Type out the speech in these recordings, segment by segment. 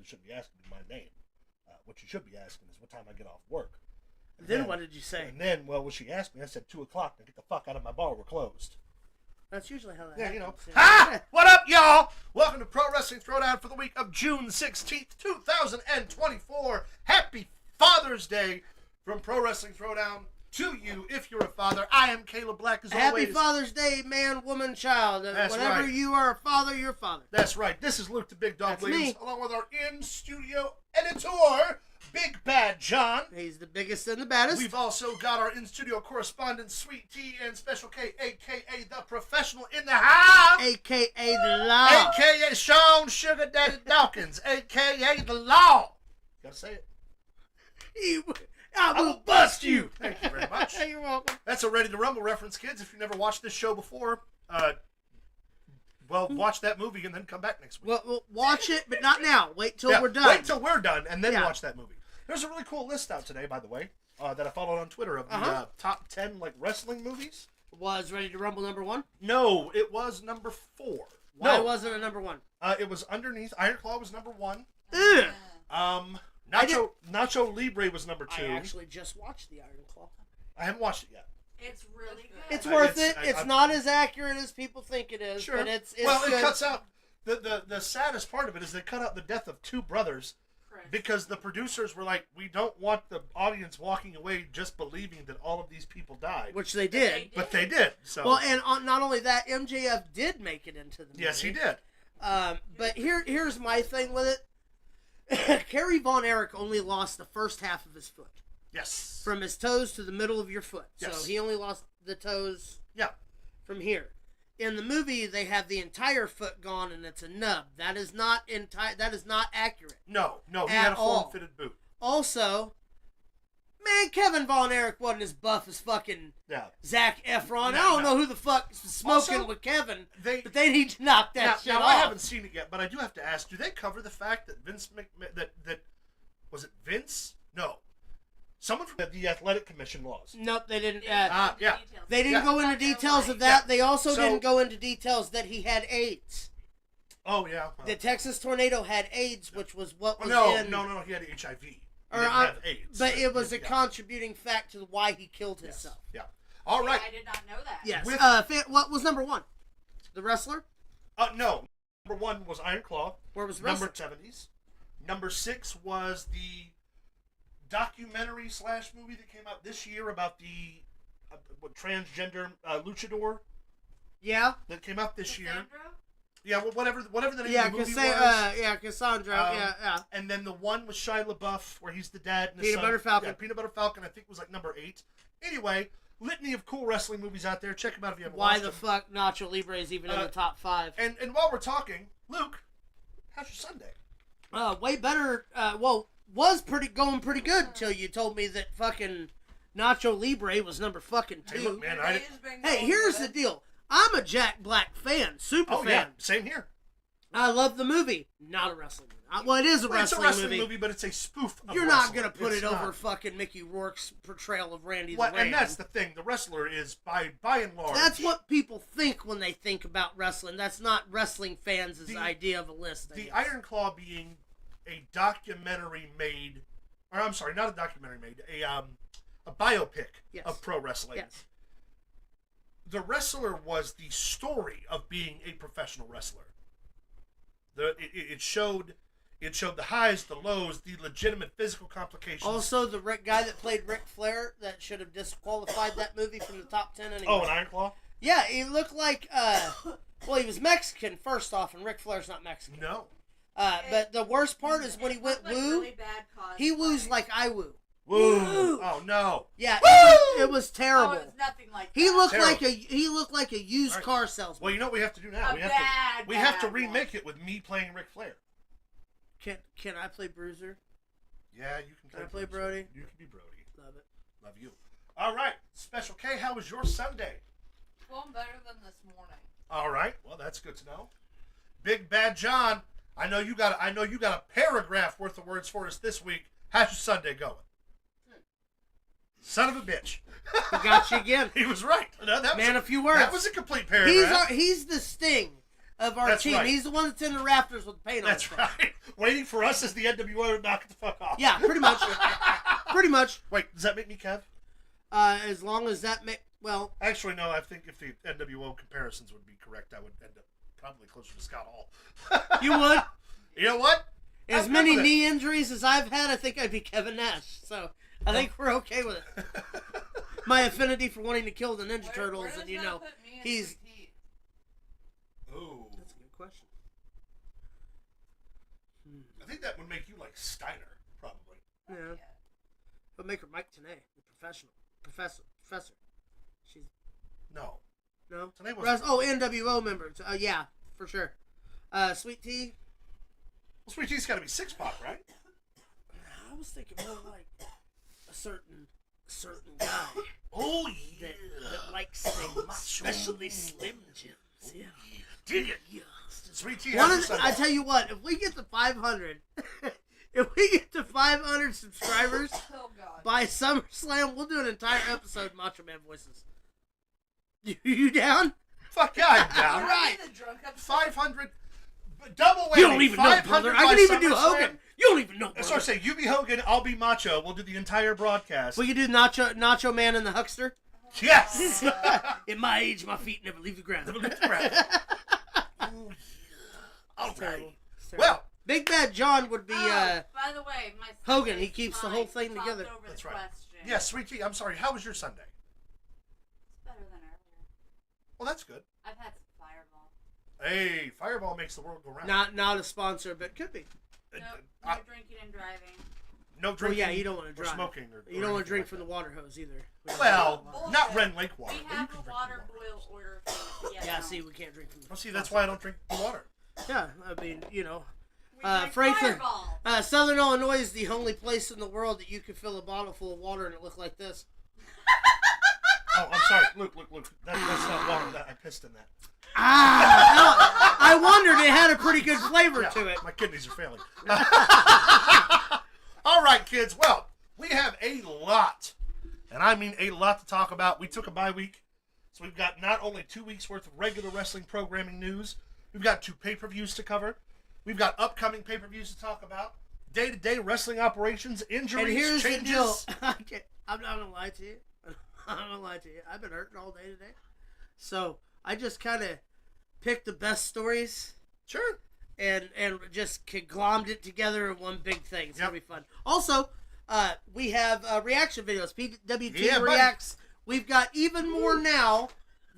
really shouldn't be asking me my name. What you should be asking is what time I get off work. Then what did you say? And then, well, when she asked me, I said 2 o'clock. Now get the fuck out of my bar. We're closed. That's usually how that Yeah, happens. you know. Ha! What up, y'all? Welcome to Pro Wrestling Throwdown for the week of June 16th, 2024. Happy Father's Day from Pro Wrestling Throwdown to you if you're a father. I am Caleb Black, as always. Happy Father's Day, man, woman, child. That's Whenever right. you are a father, you're a father. That's right. This is Luke the Big Dog That's Williams, me. along with our in-studio editor, Big Bad John. He's the biggest and the baddest. We've also got our in-studio correspondent, Sweet Tea and Special K, a.k.a. the professional in the house. A.K.A. the law. A.k.a. Sean Sugar Daddy Dawkins, a.k.a. the law. Gotta say it. I will bust you. Thank you very much. You're welcome. That's a Ready to Rumble reference, kids. If you've never watched this show before, well, watch that movie and then come back next week. Well, watch it, but not now. Wait till we're done. Wait till we're done and then watch that movie. There's a really cool list out today, by the way, that I followed on Twitter of the top 10 wrestling movies. Was Ready to Rumble number 1? No, it was number 4. Why wasn't it number 1? It was underneath. Iron Claw was number 1. Ugh. Nacho Libre was number 2. I actually just watched the Iron Claw. I haven't watched it yet. It's really good. It's worth it. It's not as accurate as people think it is, Sure. but it's well, good. It cuts out the saddest part of it is they cut out the death of 2 brothers because the producers were like, we don't want the audience walking away just believing that all of these people died, which they did. But they did. So well, and not only that, MJF did make it into the movie. Yes, he did. But here's my thing with it. Kerry Von Erich only lost the first half of his foot. Yes. From his toes to the middle of your foot. Yes. So he only lost the toes. Yeah. From here. In the movie, they have the entire foot gone, and it's a nub. That is not That is not accurate. No, he had a form-fitted boot. Also, man, Kevin Von Erich wasn't as buff as fucking Zac Efron. I don't know who the fuck is smoking also, with Kevin, but they need to knock that shit off. I haven't seen it yet, but I do have to ask: do they cover the fact that Vince that was it Vince? No. Someone from the Athletic Commission lost. Nope, they didn't. Yeah. They didn't go into details of that. They also didn't go into details that he had AIDS. Oh, yeah. The Texas tornado had AIDS, which was what was in... No, he had HIV. He didn't have AIDS. But it was a contributing fact to why he killed himself. Yeah. All right. I did not know that. Yes. What was number 1? The Wrestler? No. Number 1 was Iron Claw. Where was Wrestler? Number 70s. Number 6 was the documentary / movie that came out this year about the transgender luchador. Yeah. That came out this year. Cassandra? Yeah, well, whatever the name of the movie was. Yeah, Cassandra. Yeah. And then the one with Shia LaBeouf where he's the dad and Peanut Butter Falcon. Yeah, Peanut Butter Falcon, I think was like number 8. Anyway, litany of cool wrestling movies out there. Check them out if you haven't watched them. Why the fuck Nacho Libre is even in the top 5. And while we're talking, Luke, how's your Sunday? Way better. Was going pretty good until you told me that fucking Nacho Libre was number fucking 2. Hey, look, man, here's the deal. I'm a Jack Black fan, super fan. Yeah, same here. I love the movie. Not a wrestling movie. Well, it is a wrestling movie. It's a wrestling movie, but it's a spoof of You're wrestling. not going to put it over fucking Mickey Rourke's portrayal of Randy the Ram. And that's the thing. The wrestler is, by and large... That's what people think when they think about wrestling. That's not wrestling fans' idea of a list. The Iron Claw being a documentary made... Or, I'm sorry, not a documentary made. A biopic of pro wrestling. Yes. The wrestler was the story of being a professional wrestler. It showed the highs, the lows, the legitimate physical complications. Also, the guy that played Ric Flair that should have disqualified that movie from the top 10 anyway. Oh, an Iron Claw? Yeah, he looked like well, he was Mexican first off, and Ric Flair's not Mexican. No. But the worst part is when he went woo, really bad he woos like I woo. Woo! Oh no! Yeah, it was terrible. Oh, it was nothing like that. He looked like a used car salesman. Well, you know what we have to do now? We have to remake it with me playing Ric Flair. Can I play Bruiser? Yeah, you can. Can I play Brody? You can be Brody. Love it. Love you. All right, Special K. How was your Sunday? Well, better than this morning. All right. Well, that's good to know. Big Bad John. I know you got a paragraph worth of words for us this week. How's your Sunday going? Son of a bitch. He got you again. He was right. No, a few words. That was a complete paragraph. He's the Sting of our That's team. right. He's the one that's in the rafters with paint on his That's face. right. Waiting for us as the NWO to knock it the fuck off. Yeah, pretty much. Pretty much. Wait, does that make me Kev? As long as that well... Actually, no, I think if the NWO comparisons would be correct, I would end up probably closer to Scott Hall. You would? You know what? As I'm many good with it. knee injuries as I've had, I think I'd be Kevin Nash. So, I think we're okay with it. My affinity for wanting to kill the Ninja Turtles, Where and you does know, that put me in he's... Sweet Tea? Ooh. That's a good question. I think that would make you like Steiner, probably. Yeah. But make her Mike Tenay, the professional. Professor. She's... No. No? Tenay was... NWO member. Yeah, for sure. Sweet Tea? Well, Sweet Tea's got to be 6-pack, right? I was thinking more like a certain guy Oh, yeah. that likes things, especially Slim Jims. Yeah. Dig it. Yeah. Sweet Tea One has of the the, I tell you what, if we get to 500, if we get to 500 subscribers Oh God. by SummerSlam, we'll do an entire episode Macho Man voices. You down? Fuck yeah, I'm down. All right. The drunk episode. 500... Double whammy. You don't even know, 500 brother. by I can even do SummerSlam. Hogan. You don't even know, That's brother. what I say. You be Hogan, I'll be Macho. We'll do the entire broadcast. We can do Nacho Man and the Huckster. Yes! At my age, my feet never leave the ground. Never leave the ground. Ooh, yeah. All It's terrible. right. It's terrible. Well, Big Bad John would be by the way, my Hogan. Sunday He keeps the slide whole thing talked together. Over That's the right. Question. yeah, Sweet Tea, I'm sorry. How was your Sunday? It's better than earlier. Well, that's good. I've had some Fireball. Hey, Fireball makes the world go round. not a sponsor, but could be. No, Uh, no drinking and driving. no Well, drinking. yeah, you don't want to or drive. smoking. Or, You don't want to drink from the water hose either. Well, Bullshit. not Ren Lake water. We but you have can a drink water from boil order fee. Yeah, no. see, we can't drink from the Well, see, that's why I don't drink the water. Yeah, I mean, you know. We drink Franklin, Fireball. Southern Illinois is the only place in the world that you could fill a bottle full of water and it look like this. Oh, I'm sorry. Look. That's not water. I pissed in that. Ah! I wondered it had a pretty good flavor Yeah, to it. my kidneys are failing. All right, kids. Well, we have a lot, and I mean a lot to talk about. We took a bye week, so we've got not only 2 weeks worth of regular wrestling programming news, we've got 2 pay-per-views to cover. We've got upcoming pay-per-views to talk about, day-to-day wrestling operations, injuries, And here's changes. the deal. I'm not going to lie to you. I'm not going to lie to you. I've been hurting all day today. So I just kind of picked the best stories Sure. and just conglommed it together in one big thing. It's Yep. going to be fun. Also, we have reaction videos. PWT Yeah, buddy. Reacts. We've got even more now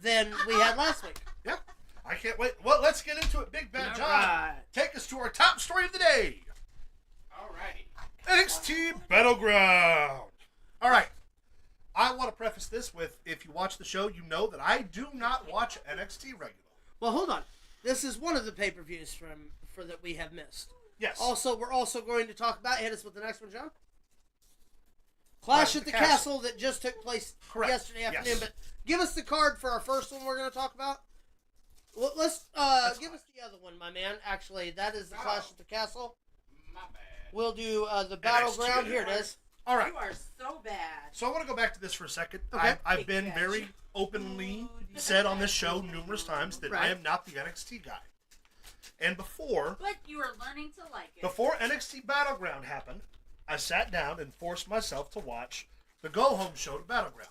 than we had last week. Yeah. I can't wait. Well, let's get into it. Big Bad All John, right. take us to our top story of the day. Alrighty. NXT Battleground. All right. I want to preface this with, if you watch the show, you know that I do not watch NXT regularly. Well, hold on. This is one of the pay-per-views for that we have missed. Yes. Also, we're also going to talk about, hit us with the next one, John. Clash at the Castle that just took place Correct. yesterday afternoon. Yes. But give us the card for our first one we're going to talk about. Well, let's give us the other one, my man. Actually, that is the Clash at the Castle. My bad. We'll do the Battleground. Here it is. All right. You are so bad. So I want to go back to this for a second. Okay. I've been very openly said on this show numerous times that I Right. am not the NXT guy. And before But you are learning to like it. NXT Battleground happened, I sat down and forced myself to watch the go-home show to Battleground.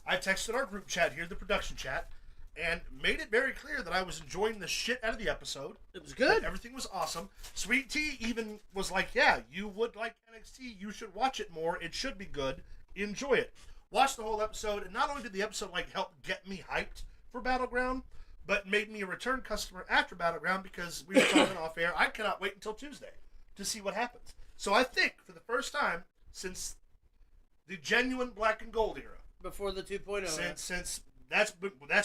I texted our group chat here, the production chat, and made it very clear that I was enjoying the shit out of the episode. It was that good. Everything was awesome. Sweet Tea even was like, yeah, you would like NXT. You should watch it more. It should be good. Enjoy it. Watch the whole episode, and not only did the episode help get me hyped for Battleground, but made me a return customer after Battleground because we were talking off air. I cannot wait until Tuesday to see what happens. So I think for the first time since the genuine black and gold era, Before the 2.0. since that's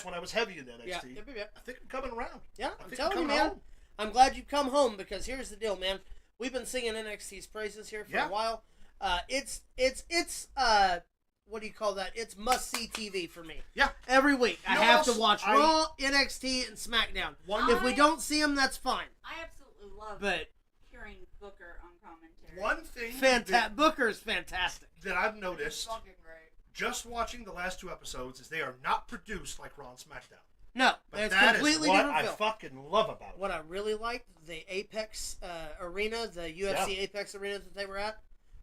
when I was heavy in NXT. Yeah. I think I'm coming around. Yeah, I I'm think telling you, coming man. home. I'm glad you've come home because here's the deal, man. We've been singing NXT's praises here for Yeah. a while. It's what do you call that? It's must-see TV for me. Yeah. Every week. You I know have what to watch else? Raw, NXT, and SmackDown. One- If we don't see them, that's fine. I absolutely love But hearing Booker on commentary. One thing Booker's fantastic. that I've noticed Fucking great. just watching the last 2 episodes is they are not produced like Raw and SmackDown. No, But it's that is completely what different I film. fucking love about it. What I really liked, the Apex arena, the UFC Apex arena that they were at,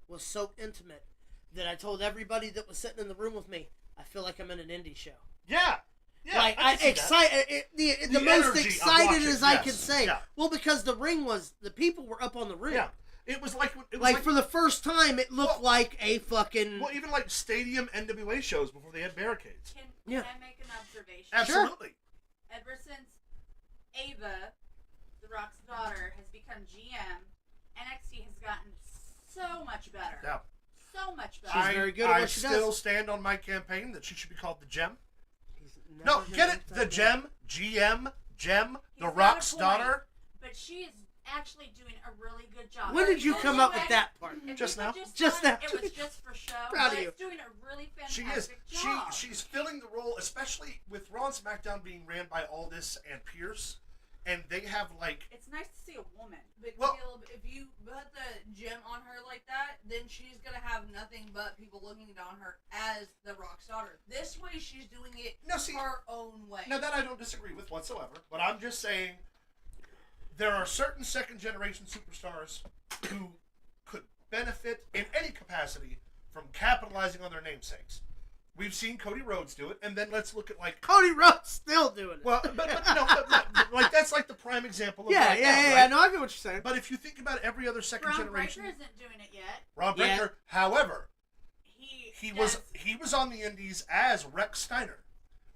was so intimate that I told everybody that was sitting in the room with me, I feel like I'm in an indie show. Yeah. Yeah, like I can see that. the most energy of excited watching, as I yes. could say. Yeah. Well, because the people were up on the ring. Yeah. It was like Like for the first time, it looked like a fucking. Well, even like stadium NWA shows before they had barricades. Can Yeah. I make an observation? Absolutely. Ever since Ava, The Rock's daughter, has become GM, NXT has gotten so much better. Yeah. So much better. She's very good at what she does. I still stand on my campaign that she should be called the Gem. He's never No, gonna get it? get The that Gem, GM, Gem, He's The got a Rock's point, daughter. But she is actually doing a really good job. When did you If come people up with that part? if Just people now? Just thought now. It was just for show. Proud but of you. It's doing a really She is. fantastic job. She's filling the role, especially with Raw and SmackDown being ran by Aldis and Pierce, and they have like. It's nice to see a woman. But Well- Caleb, if you put the gem on her like that, then she's gonna have nothing but people looking down her as the Rock's daughter. This way, she's doing it No, see, her own way. now that I don't disagree with whatsoever, but I'm just saying there are certain second generation superstars who could benefit in any capacity from capitalizing on their namesakes. We've seen Cody Rhodes do it, and then let's look at like Cody Rhodes still doing it. well, but like that's like the prime example of yeah, right yeah, now, yeah, right? No, I get what you're saying. But if you think about every other second Braun generation, Breaker isn't doing it yet. Rob Yeah. Breaker, however, He was does- on the Indies as Rex Steiner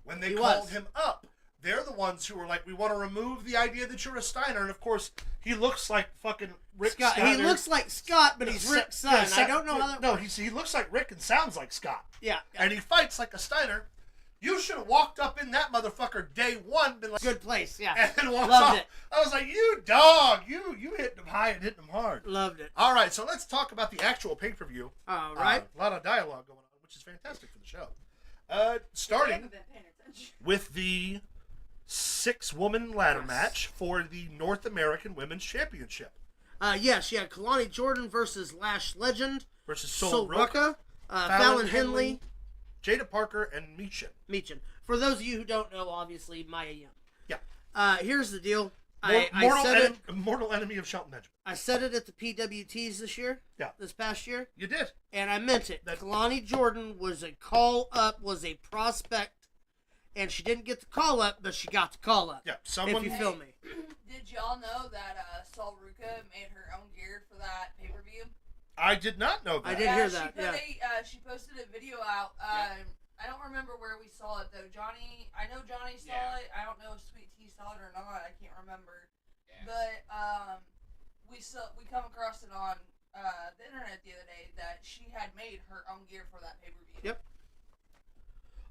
when they He called was. him up. They're the ones who were like, we want to remove the idea that you're a Steiner, and of course he looks like fucking Rick Scott, Steiner. he looks like Scott, but he's Rick's son. Yeah, I don't know how that No, works. he looks like Rick and sounds like Scott, Yeah, and he fights like a Steiner. You should have walked up in that motherfucker day one, been like, good place. Yeah, and then walked Loved off. it. I was like, you dog, you hit them high and hit them hard. loved it. All right, so let's talk about the actual pay-per-view. All right. A lot of dialogue going on, which is fantastic for the show. I Starting haven't been paying attention. with the 6-woman ladder Yes. match for the North American Women's Championship Yes, you had Kalani Jordan versus Lash Legend, versus Sol Sol Ruka, Ruka, Fallon Henley, Jada Parker, and Michin. Meechin. For those of you who don't know, obviously Maya Yim. Yeah. Here's the deal. Mortal enemy of Shelton Benjamin. I said it at the PWTs this year. Yeah. This past year, You did. and I meant it. That- Kalani Jordan was a call up, was a prospect, and she didn't get the call up, but she got the call up. Yeah. Someone. If you feel me. Did y'all know that Sol Ruka made her own gear for that pay per view? I did not know that. I did hear that, yeah. She posted a video out. I don't remember where we saw it though. I know Johnny saw Yeah. it. I don't know if Sweet Tea saw it or not. I can't remember. Yeah. But we come across it on the internet the other day that she had made her own gear for that pay per view. Yep.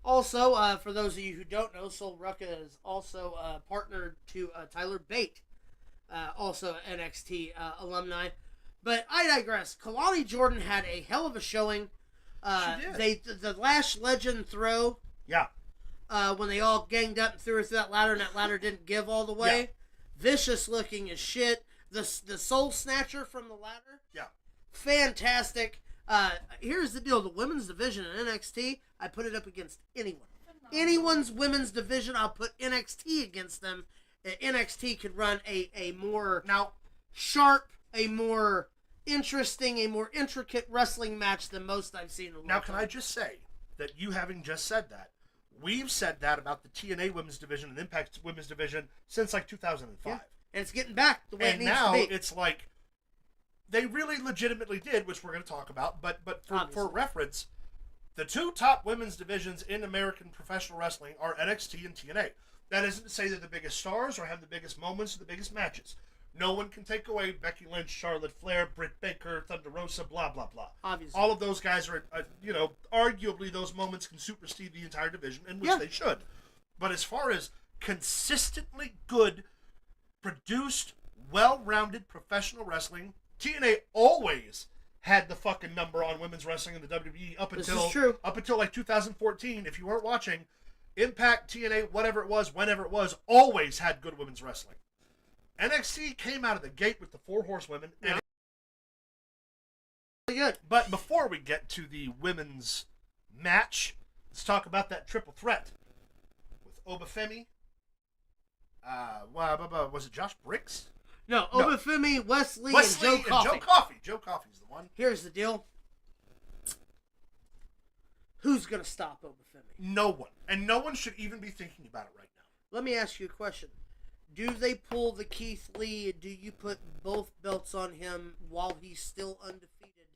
Also, for those of you who don't know, Sol Ruka is also partnered to Tyler Bate, also NXT alumni. But I digress. Kalani Jordan had a hell of a showing. She did. The Lash Legend throw, Yeah. when they all ganged up and threw her through that ladder, and that ladder didn't give all the way. Yeah. Vicious looking as shit. The Soul Snatcher from the ladder. Yeah. Fantastic. Here's the deal: the women's division in NXT, I put it up against anyone. Anyone's women's division, I'll put NXT against them. NXT could run a more Now, sharp, a more interesting, a more intricate wrestling match than most I've seen in a long now, can time. I just say that you having just said that, we've said that about the TNA women's division and Impact women's division since like 2005. Yeah. And it's getting back the way it And needs now to be. it's like they really legitimately did, which we're going to talk about. But for Obviously. reference, the two top women's divisions in American professional wrestling are NXT and TNA. That isn't to say they're the biggest stars or have the biggest moments or the biggest matches. No one can take away Becky Lynch, Charlotte Flair, Britt Baker, Thunder Rosa, blah, blah, blah. Obviously. All of those guys are, arguably those moments can supersede the entire division, and which Yeah. they should. But as far as consistently good, produced, well-rounded professional wrestling, TNA always had the fucking number on women's wrestling in the WWE up This until is true. up until like 2014. If you weren't watching, Impact, TNA, whatever it was, whenever it was, always had good women's wrestling. NXT came out of the gate with the 4 horsewomen, and Really good. but before we get to the women's match, let's talk about that triple threat with Obafemi, Was it Josh Briggs? No, No. Obafemi, Wesley, Wesley and Joe Coffey. Joe Coffey. Joe Coffey's the one. Here's the deal. Who's going to stop Obafemi? No one. And no one should even be thinking about it right now. Let me ask you a question. Do they pull the Keith Lee? Do you put both belts on him while he's still undefeated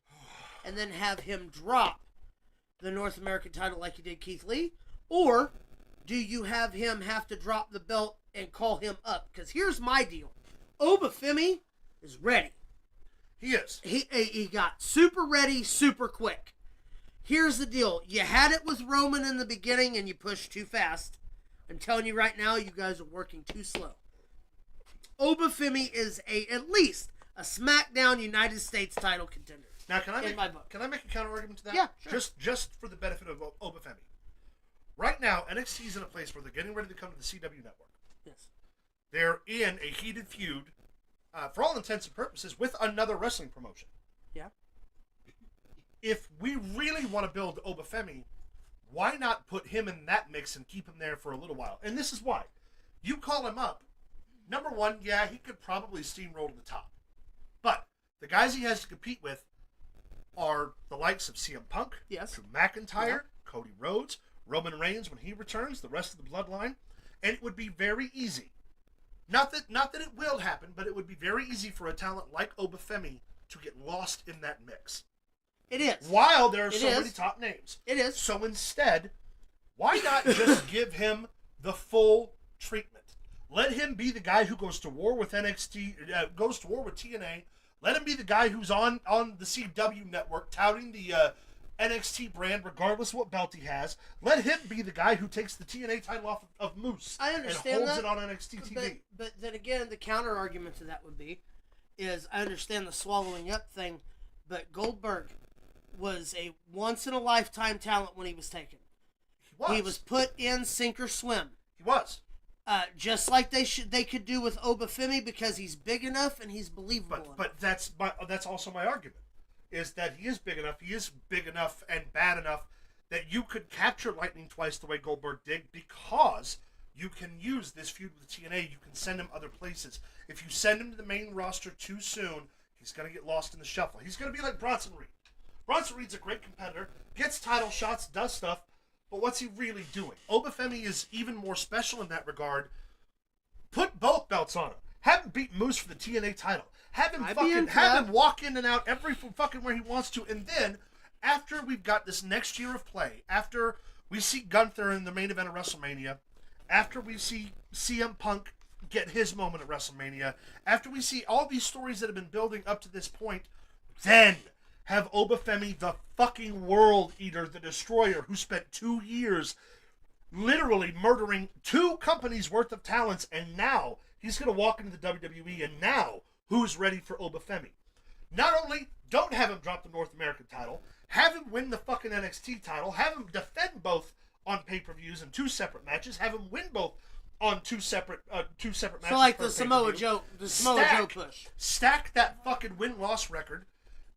and then have him drop the North American title like you did Keith Lee? Or do you have him have to drop the belt and call him up? Because here's my deal. Obafemi is ready. He is. He got super ready, super quick. Here's the deal. You had it with Roman in the beginning and you pushed too fast. I'm telling you right now, you guys are working too slow. Obafemi is at least a SmackDown United States title contender. Now, can I in my book. Can I make a counter argument to that? Yeah, sure. Just for the benefit of Obafemi. Right now, NXT is in a place where they're getting ready to come to the CW network. Yes. They're in a heated feud, for all intents and purposes, with another wrestling promotion. Yeah. If we really want to build Obafemi, why not put him in that mix and keep him there for a little while? And this is why. You call him up. Number one, yeah, he could probably steamroll to the top. But the guys he has to compete with are the likes of CM Punk, Yes. Drew McIntyre, Cody Rhodes, Roman Reigns when he returns, the rest of the bloodline. And it would be very easy. Not that it will happen, but it would be very easy for a talent like Obafemi to get lost in that mix. It is. While there are It so is. many top names. It is. So instead, why not just give him the full treatment? Let him be the guy who goes to war with NXT, goes to war with TNA. Let him be the guy who's on the CW network touting the NXT brand, regardless of what belt he has. Let him be the guy who takes the TNA title off of Moose I understand and holds that, it on NXT TV. But then again, the counter argument to that would be, is I understand the swallowing up thing, but Goldberg was a once in a lifetime talent when he was taken. He was put in sink or swim. He was. Just like they could do with Obafemi because he's big enough and he's believable. But that's also my argument, is that he is big enough and bad enough that you could capture Lightning twice the way Goldberg did, because you can use this feud with TNA. You can send him other places. If you send him to the main roster too soon, he's going to get lost in the shuffle. He's going to be like Bronson Reed. Bronson Reed's a great competitor, gets title shots, does stuff, but what's he really doing? Obafemi is even more special in that regard. Put both belts on him. Have him beat Moose for the TNA title. Have him walk in and out every fucking where he wants to. And then, after we've got this next year of play, after we see Gunther in the main event of WrestleMania, after we see CM Punk get his moment at WrestleMania, after we see all these stories that have been building up to this point, then have Obafemi, the fucking world eater, the destroyer, who spent 2 years literally murdering 2 companies worth of talents, and now he's going to walk into the WWE, and now who's ready for Obafemi? Not only don't have him drop the North American title, have him win the fucking NXT title, have him defend both on pay-per-views in 2 separate matches, have him win both on 2 separate matches. So like per the Samoa pay-per-view. Joe push. Stack that fucking win-loss record.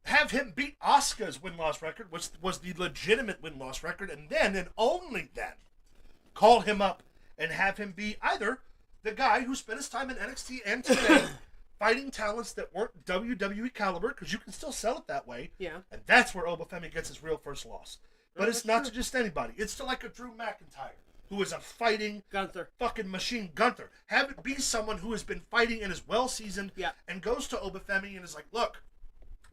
Have him beat Asuka's win-loss record, which was the legitimate win-loss record, and then, and only then, call him up and have him be either the guy who spent his time in NXT and TNA fighting talents that weren't WWE caliber, because you can still sell it that way. Yeah. And that's where Obafemi gets his real first loss. But it's not to just anybody. It's to like a Drew McIntyre, who is a fighting Gunther. fucking machine. Gunther. Have it be someone who has been fighting and is well-seasoned, and goes to Obafemi and is like, look,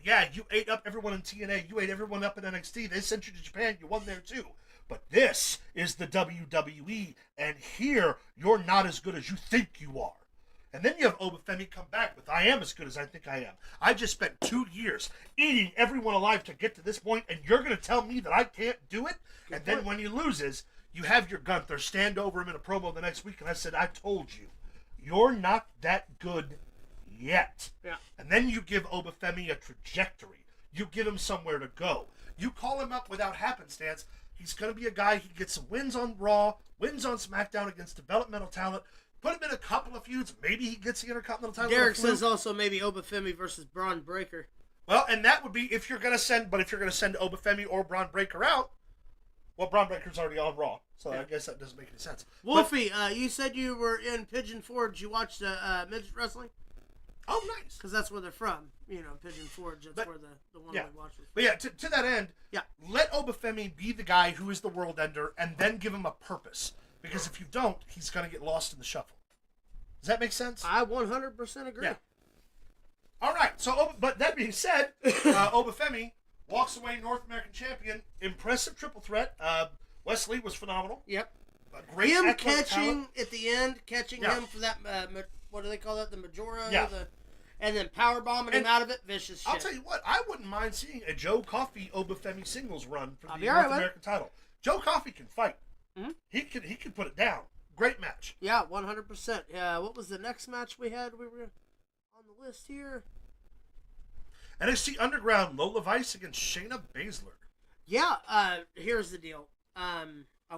yeah, you ate up everyone in TNA. You ate everyone up in NXT. They sent you to Japan. You won there too. But this is the WWE, and here you're not as good as you think you are. And then you have Obafemi come back with, I am as good as I think I am. I just spent 2 years eating everyone alive to get to this point, and you're going to tell me that I can't do it? And then when he loses, you have your Gunther stand over him in a promo the next week, and I said, I told you, you're not that good yet. Yeah. And then you give Obafemi a trajectory. You give him somewhere to go. You call him up without happenstance. He's going to be a guy, he gets some wins on Raw, wins on SmackDown against developmental talent, put him in a couple of feuds, maybe he gets the Intercontinental title. Derek says also maybe Obafemi versus Braun Breaker. Well, and that would be if you're going to send Obafemi or Braun Breaker out, Well, Braun Breaker's already on Raw, so Yeah. I guess that doesn't make any sense. Wolfie, you said you were in Pigeon Forge. You watched midget wrestling? Oh, nice. Because that's where they're from. You know, Pigeon Forge. That's where the one yeah. we watched was. But yeah, to that end, Yeah. let Obafemi be the guy who is the world ender, and then give him a purpose. Because if you don't, he's going to get lost in the shuffle. Does that make sense? I 100% agree. Yeah. All right. So, but that being said, Obafemi walks away North American champion. Impressive triple threat. Wesley was phenomenal. Yep. Great Him athletic catching talent. at the end, catching Yeah. him for that, what do they call that? The Majora? Yeah. And then power bombing him And out of it. Vicious shit. I'll tell you what, I wouldn't mind seeing a Joe Coffey Obafemi singles run for the I'll North be all right with it. American title. Joe Coffey can fight. Mhm. He could put it down. Great match. Yeah, 100%. Yeah, what was the next match we had? We were on the list here. NXT Underground, Lola Vice against Shayna Baszler. Yeah, here's the deal. I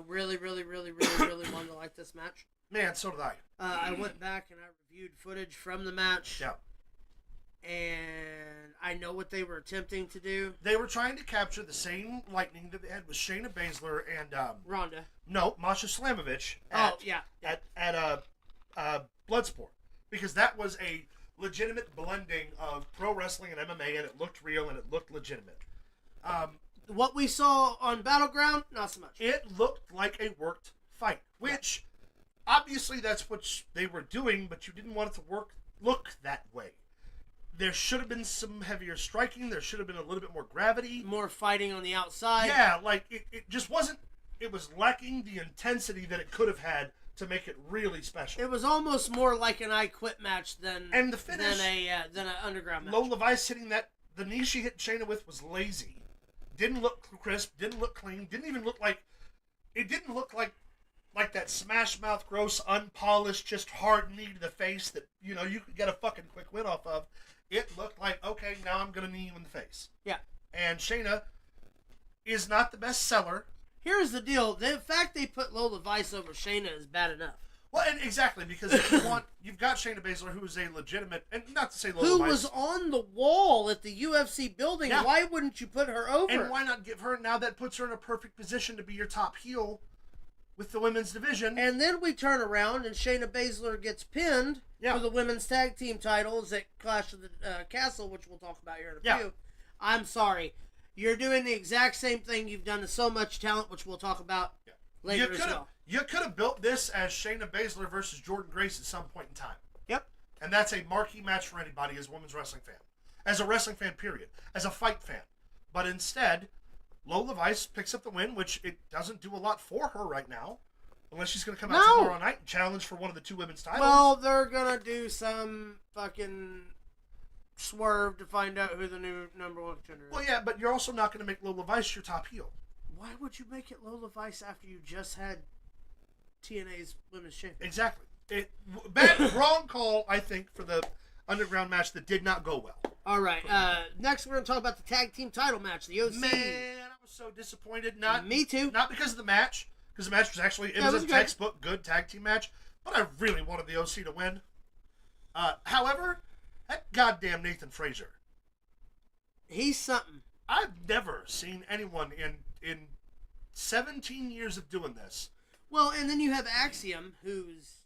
really, really, really, really, really wanted to like this match. Man, so did I. I went back and I reviewed footage from the match. Yeah. And I know what they were attempting to do. They were trying to capture the same lightning that they had with Shayna Baszler and Ronda. Masha Slamovich Oh, yeah. at Bloodsport, because that was a legitimate blending of pro wrestling and MMA, and it looked real and it looked legitimate. What we saw on Battleground, not so much. It looked like a worked fight, which obviously that's what they were doing, but you didn't want it to look that way. There should have been some heavier striking. There should have been a little bit more gravity. More fighting on the outside. Yeah, like it just wasn't. It was lacking the intensity that it could have had to make it really special. It was almost more like an I Quit match than And the finish, than an underground match. Lola Vice hitting the knee she hit Shayna with was lazy. Didn't look crisp. Didn't look clean. Didn't even look like. It didn't look like that smash mouth, gross, unpolished, just hard knee to the face that you could get a fucking quick win off of. It looked like, okay, now I'm gonna knee you in the face. Yeah. And Shayna is not the best seller. Here's the deal. The fact they put Lola Vice over Shayna is bad enough. Well, and exactly, because if you've got Shayna Baszler, who is a legitimate, and not to say Lola Who Vice, was on the wall at the UFC building. Yeah. Why wouldn't you put her over? and why not give her, now that puts her in a perfect position to be your top heel with the women's division. And then we turn around and Shayna Baszler gets pinned Yeah. for the women's tag team titles at Clash of the Castle, which we'll talk about here in a Yeah. few. I'm sorry. You're doing the exact same thing you've done to so much talent, which we'll talk about later as well. You could have built this as Shayna Baszler versus Jordan Grace at some point in time. Yep. And that's a marquee match for anybody as a women's wrestling fan. As a wrestling fan, period. As a fight fan. But instead, Lola Vice picks up the win, which it doesn't do a lot for her right now. Unless she's going to come out No. tomorrow night and challenge for one of the two women's titles. Well, they're going to do some fucking swerve to find out who the new number one contender is. Well, yeah, but you're also not going to make Lola Vice your top heel. Why would you make it Lola Vice after you just had TNA's women's champion? Exactly. Wrong call, I think, for the underground match that did not go well. All right. Next, we're going to talk about the tag team title match, the OC. Man, I was so disappointed. Me too. Not because of the match, because the match was actually Yeah, it was a good. textbook good tag team match. But I really wanted the OC to win. However, that goddamn Nathan Frazier. He's something. I've never seen anyone in 17 years of doing this. Well, and then you have Axiom, who's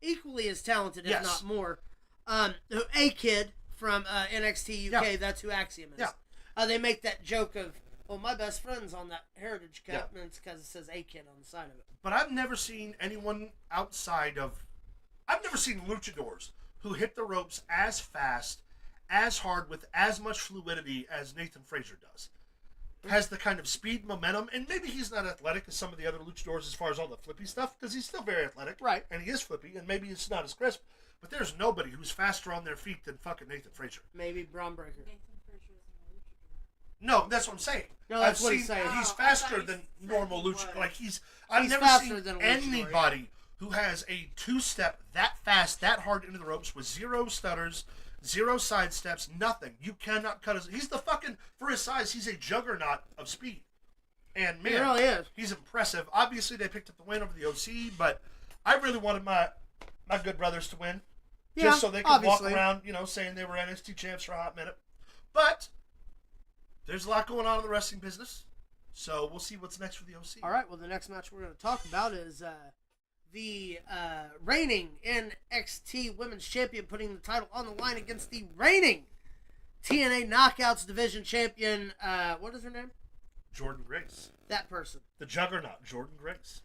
equally as talented, if Yes. not more. A Kid from NXT UK, Yeah. that's who Axiom is. Yeah. They make that joke of, well, my best friend's on that Heritage Cup, and it's because it says A Kid on the side of it. But I've never seen anyone outside of... I've never seen luchadors who hit the ropes as fast, as hard, with as much fluidity as Nathan Frazier does. Has the kind of speed, momentum, and maybe he's not athletic as some of the other luchadors as far as all the flippy stuff, because he's still very athletic. Right. And he is flippy, and maybe it's not as crisp, but there's nobody who's faster on their feet than fucking Nathan Frazier. Maybe Braun Breaker. Nathan Frazier isn't a luchador. No, that's what I'm saying. No, that's I've what seen, he's saying. He's Oh, I thought faster you than said normal he luchador. was. Like I've He's never faster seen than a luchador, anybody who has a two-step that fast, that hard into the ropes with zero stutters, zero side steps, nothing. You cannot cut his... He's the fucking... For his size, he's a juggernaut of speed. And man, He really is. he's impressive. Obviously, they picked up the win over the OC, but I really wanted my good brothers to win. Yeah, Just so they could obviously. walk around, saying they were NXT champs for a hot minute. But there's a lot going on in the wrestling business. So we'll see what's next for the OC. All right. Well, the next match we're going to talk about is the reigning NXT Women's Champion putting the title on the line against the reigning TNA Knockouts Division Champion. What is her name? Jordan Grace. That person. The Juggernaut, Jordan Grace.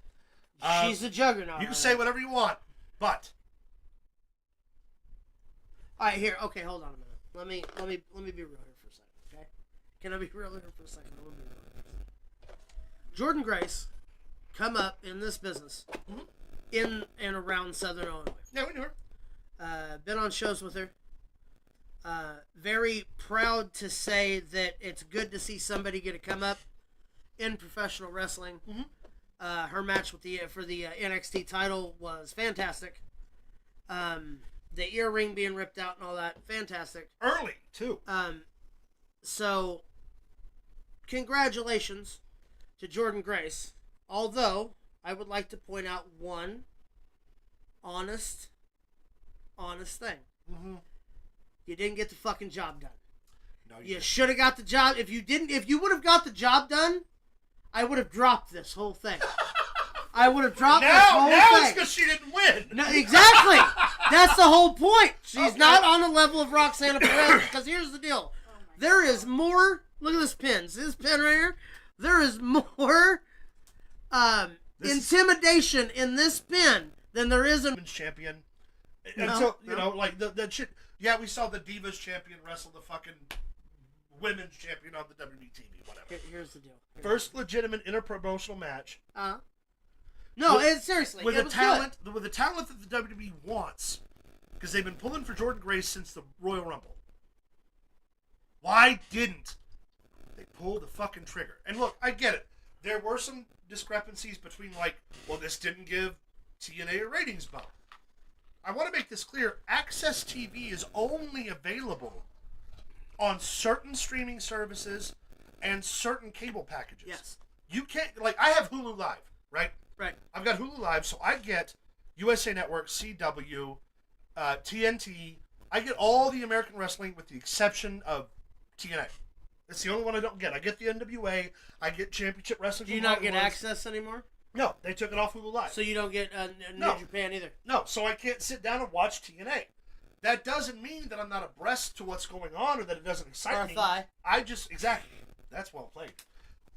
She's the Juggernaut. You can say whatever you want, but all right, here. Okay, hold on a minute. Let me be real here for a second. Okay, can I be real here for a second? Let me be real. Jordan Grace come up in this business in and around Southern Illinois. yeah, we knew her. Been on shows with her. Very proud to say that it's good to see somebody get a come up in professional wrestling. Her match with for the NXT title was fantastic. The earring being ripped out and all that, fantastic. Early too. So congratulations to Jordan Grace. Although I would like to point out one honest thing. You didn't get the fucking job done. No, You should have got the job. If you would have got the job done, I would have dropped this whole thing. I would have dropped this whole now thing. it's because she didn't win. No, exactly. That's the whole point. She's Okay. not on the level of Roxana Perez because here's the deal. Oh my There God. is more. Look at this pin. See this pin right here? There is more intimidation in this pin than there is in. Women's champion. No, Until you no. know, like the shit. Yeah, we saw the Divas champion wrestle the fucking women's champion on the WWE TV. Whatever. Here's the deal. First legitimate interpromotional match No, With- seriously. with it the was talent with the talent that the WWE wants, because they've been pulling for Jordan Grace since the Royal Rumble. Why didn't they pull the fucking trigger? And look, I get it. There were some discrepancies between well, this didn't give TNA a ratings bump. I want to make this clear. Access TV is only available on certain streaming services and certain cable packages. Yes. You can't, I have Hulu Live, right? Right. I've got Hulu Live, so I get USA Network, CW, TNT. I get all the American wrestling with the exception of TNA. That's the only one I don't get. I get the NWA. I get Championship Wrestling. Do you from not get Hollywood. access anymore? No, they took it off Hulu Live. So you don't get No. New Japan either? No, so I can't sit down and watch TNA. That doesn't mean that I'm not abreast to what's going on or that it doesn't excite Or a me. thigh. Exactly. That's well played.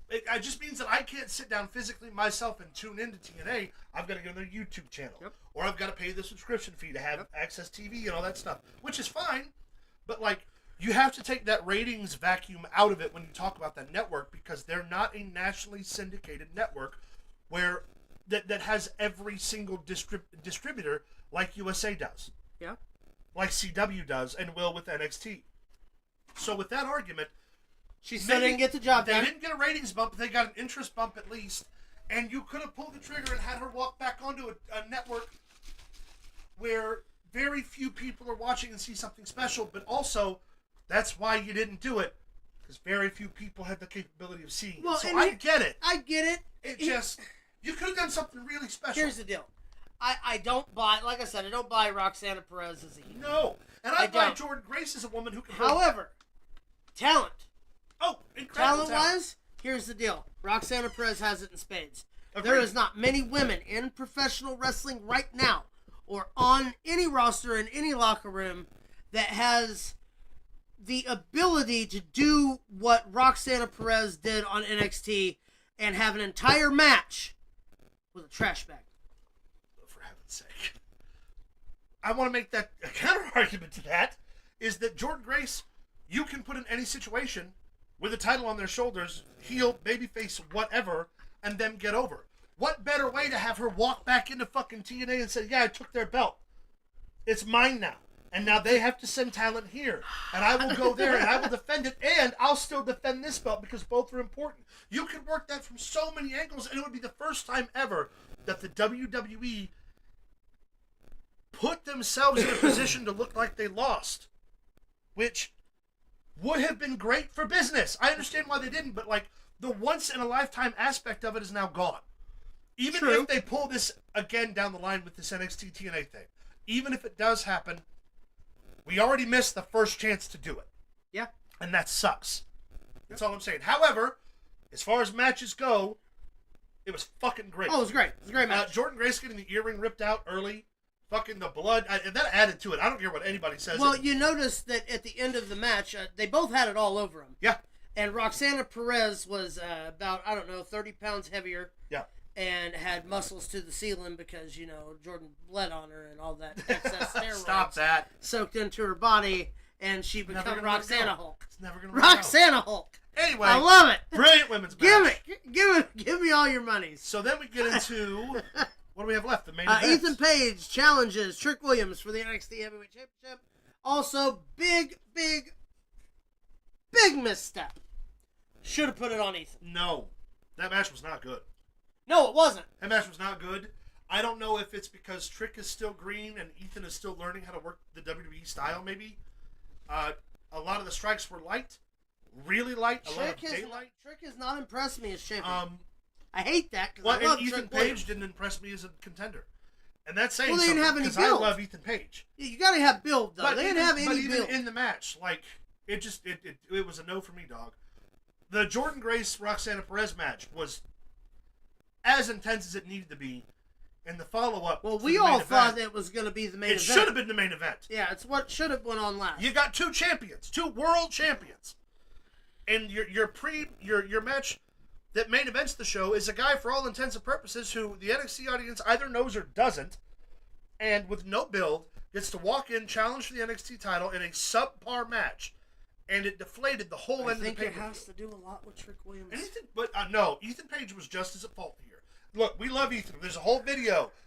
It just means that I can't sit down physically myself and tune into TNA. I've got to go to their YouTube channel. Yep. Or I've got to pay the subscription fee to have Access TV and all that stuff, which is fine. But, you have to take that ratings vacuum out of it when you talk about that network because they're not a nationally syndicated network where that has every single distributor like USA does. Yeah. Like CW does and will with NXT. So with that argument, She still didn't get the job they done. didn't get a ratings bump, but they got an interest bump at least. And you could have pulled the trigger and had her walk back onto a network where very few people are watching and see something special, but also that's why you didn't do it, because very few people had the capability of seeing Well, it. So and I here- get it. I get it. It just, you could have done something really special. Here's the deal. I don't buy, like I said, I don't buy Roxana Perez as a heel. No. And I I buy don't. Jordan Grace as a woman who can... However, talent. incredible Talent-wise, here's the deal. Roxana Perez has it in spades. There Agreed. is not many women in professional wrestling right now or on any roster in any locker room that has the ability to do what Roxana Perez did on NXT and have an entire match with a trash bag. For heaven's sake. I want to make that a counter argument to that is that Jordan Grace, you can put in any situation with a title on their shoulders, heel, babyface, whatever, and then get over. What better way to have her walk back into fucking TNA and say, yeah, I took their belt. It's mine now. And now they have to send talent here. And I will go there and I will defend it. And I'll still defend this belt because both are important. You can work that from so many angles. And it would be the first time ever that the WWE put themselves in a position to look like they lost. Which would have been great for business. I understand why they didn't. But the once-in-a-lifetime aspect of it is now gone. Even True. if they pull this again down the line with this NXT TNA thing. Even if it does happen, we already missed the first chance to do it. Yeah. And that sucks. That's all I'm saying. However, As far as matches go, it was fucking great. Oh, it was great. It was a great match. Jordan Grace getting the earring ripped out early. Fucking the blood. That added to it. I don't care what anybody says. Well, you noticed that at the end of the match, they both had it all over them. Yeah. And Roxana Perez was about, 30 pounds heavier. Yeah. And had muscles to the ceiling because, Jordan bled on her and all that excess steroids. Stop that. Soaked into her body, and she Never became gonna Roxana go. Hulk. It's never gonna Roxana Hulk. Anyway, I love it. Brilliant women's match. Give me all your monies. So then we get into what do we have left? The main event. Ethan Page challenges Trick Williams for the NXT Heavyweight Championship. Also, big misstep. Should have put it on Ethan. No, that match was not good. No, it wasn't. That match was not good. I don't know if it's because Trick is still green and Ethan is still learning how to work the WWE style. Maybe a lot of the strikes were light, really light. Trick has not impressed me as champion. I hate that because Well, I love and Ethan Trick Page Williams. didn't impress me as a contender. And that's saying Well, they didn't have something any because I build. love Ethan Page. You got to have build though. They didn't have any even build. in the match, like it was a no for me, dog. The Jordan Grace Roxana Perez match was as intense as it needed to be, and the follow up. Well, we all thought it was going to be the main event. It should have been the main event. Yeah, it's what should have went on last. You got two champions, two world champions, and your match that main events the show is a guy for all intents and purposes who the NXT audience either knows or doesn't, and with no build gets to walk in, challenge for the NXT title in a subpar match, and it deflated the whole end of the I think it pay-per-view. has to do a lot with Trick Williams. No, Ethan Page was just as at fault here. Look, we love Ethan. There's a whole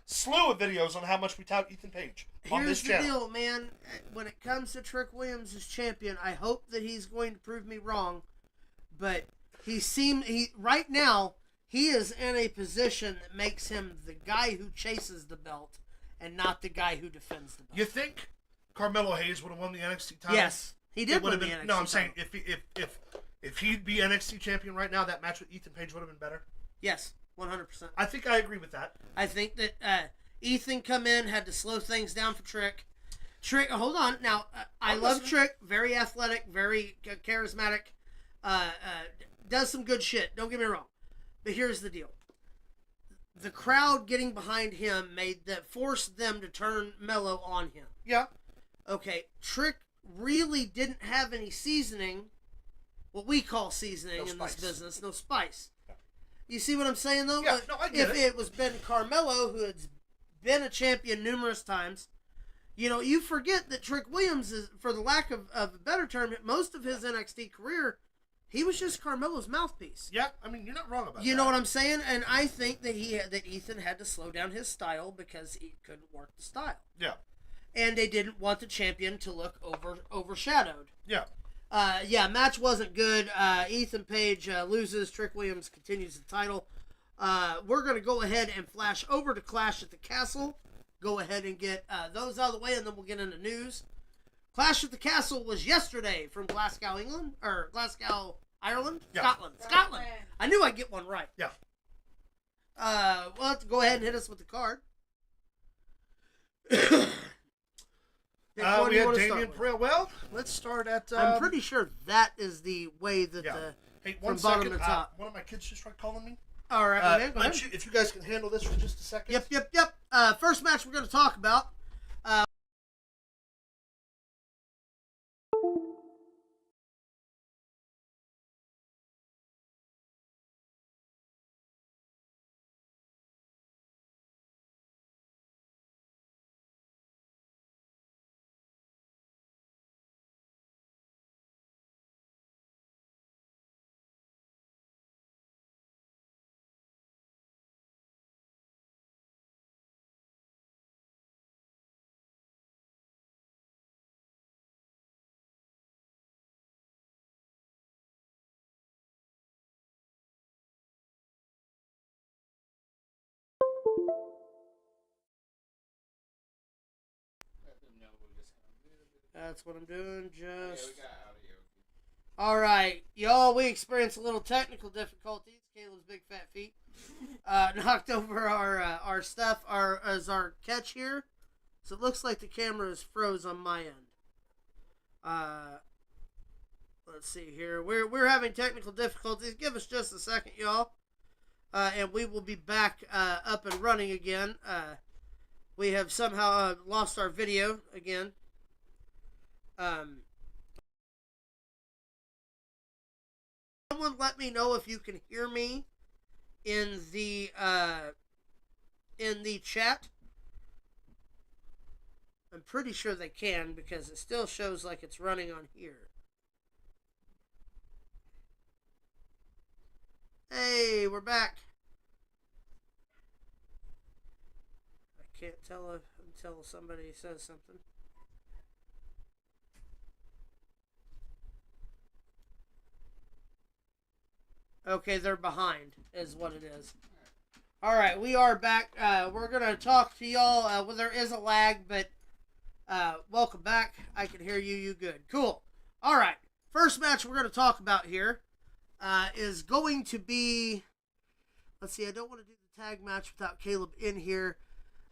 slew of videos on how much we tout Ethan Page on this channel. Here's the deal, man. When it comes to Trick Williams as champion, I hope that he's going to prove me wrong, but right now he is in a position that makes him the guy who chases the belt and not the guy who defends the belt. You think Carmelo Hayes would have won the NXT title? Yes, he did win the NXT title. No, I'm saying if he'd be NXT champion right now, that match with Ethan Page would have been better. Yes, 100%. I think I agree with that. I think that Ethan come in, had to slow things down for Trick. Trick, hold on. Now, I love Trick. Very athletic, very charismatic. Does some good shit. Don't get me wrong. But here's the deal. The crowd getting behind him forced them to turn Mello on him. Yeah. Okay, Trick really didn't have any seasoning, what we call seasoning in this business. No spice. You see what I'm saying, though? Yeah, no, I get if it was Ben Carmelo, who had been a champion numerous times, you forget that Trick Williams is, for the lack of a better term, most of his NXT career, he was just Carmelo's mouthpiece. Yeah, I mean, you're not wrong about that. You know what I'm saying? And I think that that Ethan had to slow down his style because he couldn't work the style. Yeah. And they didn't want the champion to look overshadowed. Yeah. Match wasn't good. Ethan Page loses. Trick Williams continues the title. We're going to go ahead and flash over to Clash at the Castle. Go ahead and get those out of the way, and then we'll get into news. Clash at the Castle was yesterday from Glasgow, Ireland? Yeah. Scotland. I knew I'd get one right. Yeah. Well, go ahead and hit us with the card. We had Damian Priest. Well, let's start at... I'm pretty sure that is the way that Hey, one from bottom second. to top. One of my kids just tried calling me. All right, man, go ahead. If you guys can handle this for just a second. Yep. First match we're going to talk about. That's what I'm doing. Just. All right, y'all. We experienced a little technical difficulties. Caleb's big fat feet knocked over our stuff. As our catch here, so it looks like the camera is froze on my end. Let's see here. We're having technical difficulties. Give us just a second, y'all. And we will be back up and running again. We have somehow lost our video again. Someone let me know if you can hear me in the chat. I'm pretty sure they can because it still shows like it's running on here. Hey, we're back. I can't tell until somebody says something. Okay, they're behind, is what it is. All right, we are back. We're going to talk to y'all. Well, there is a lag, but welcome back. I can hear you. You good. Cool. All right. First match we're going to talk about here is going to be... Let's see, I don't want to do the tag match without Caleb in here.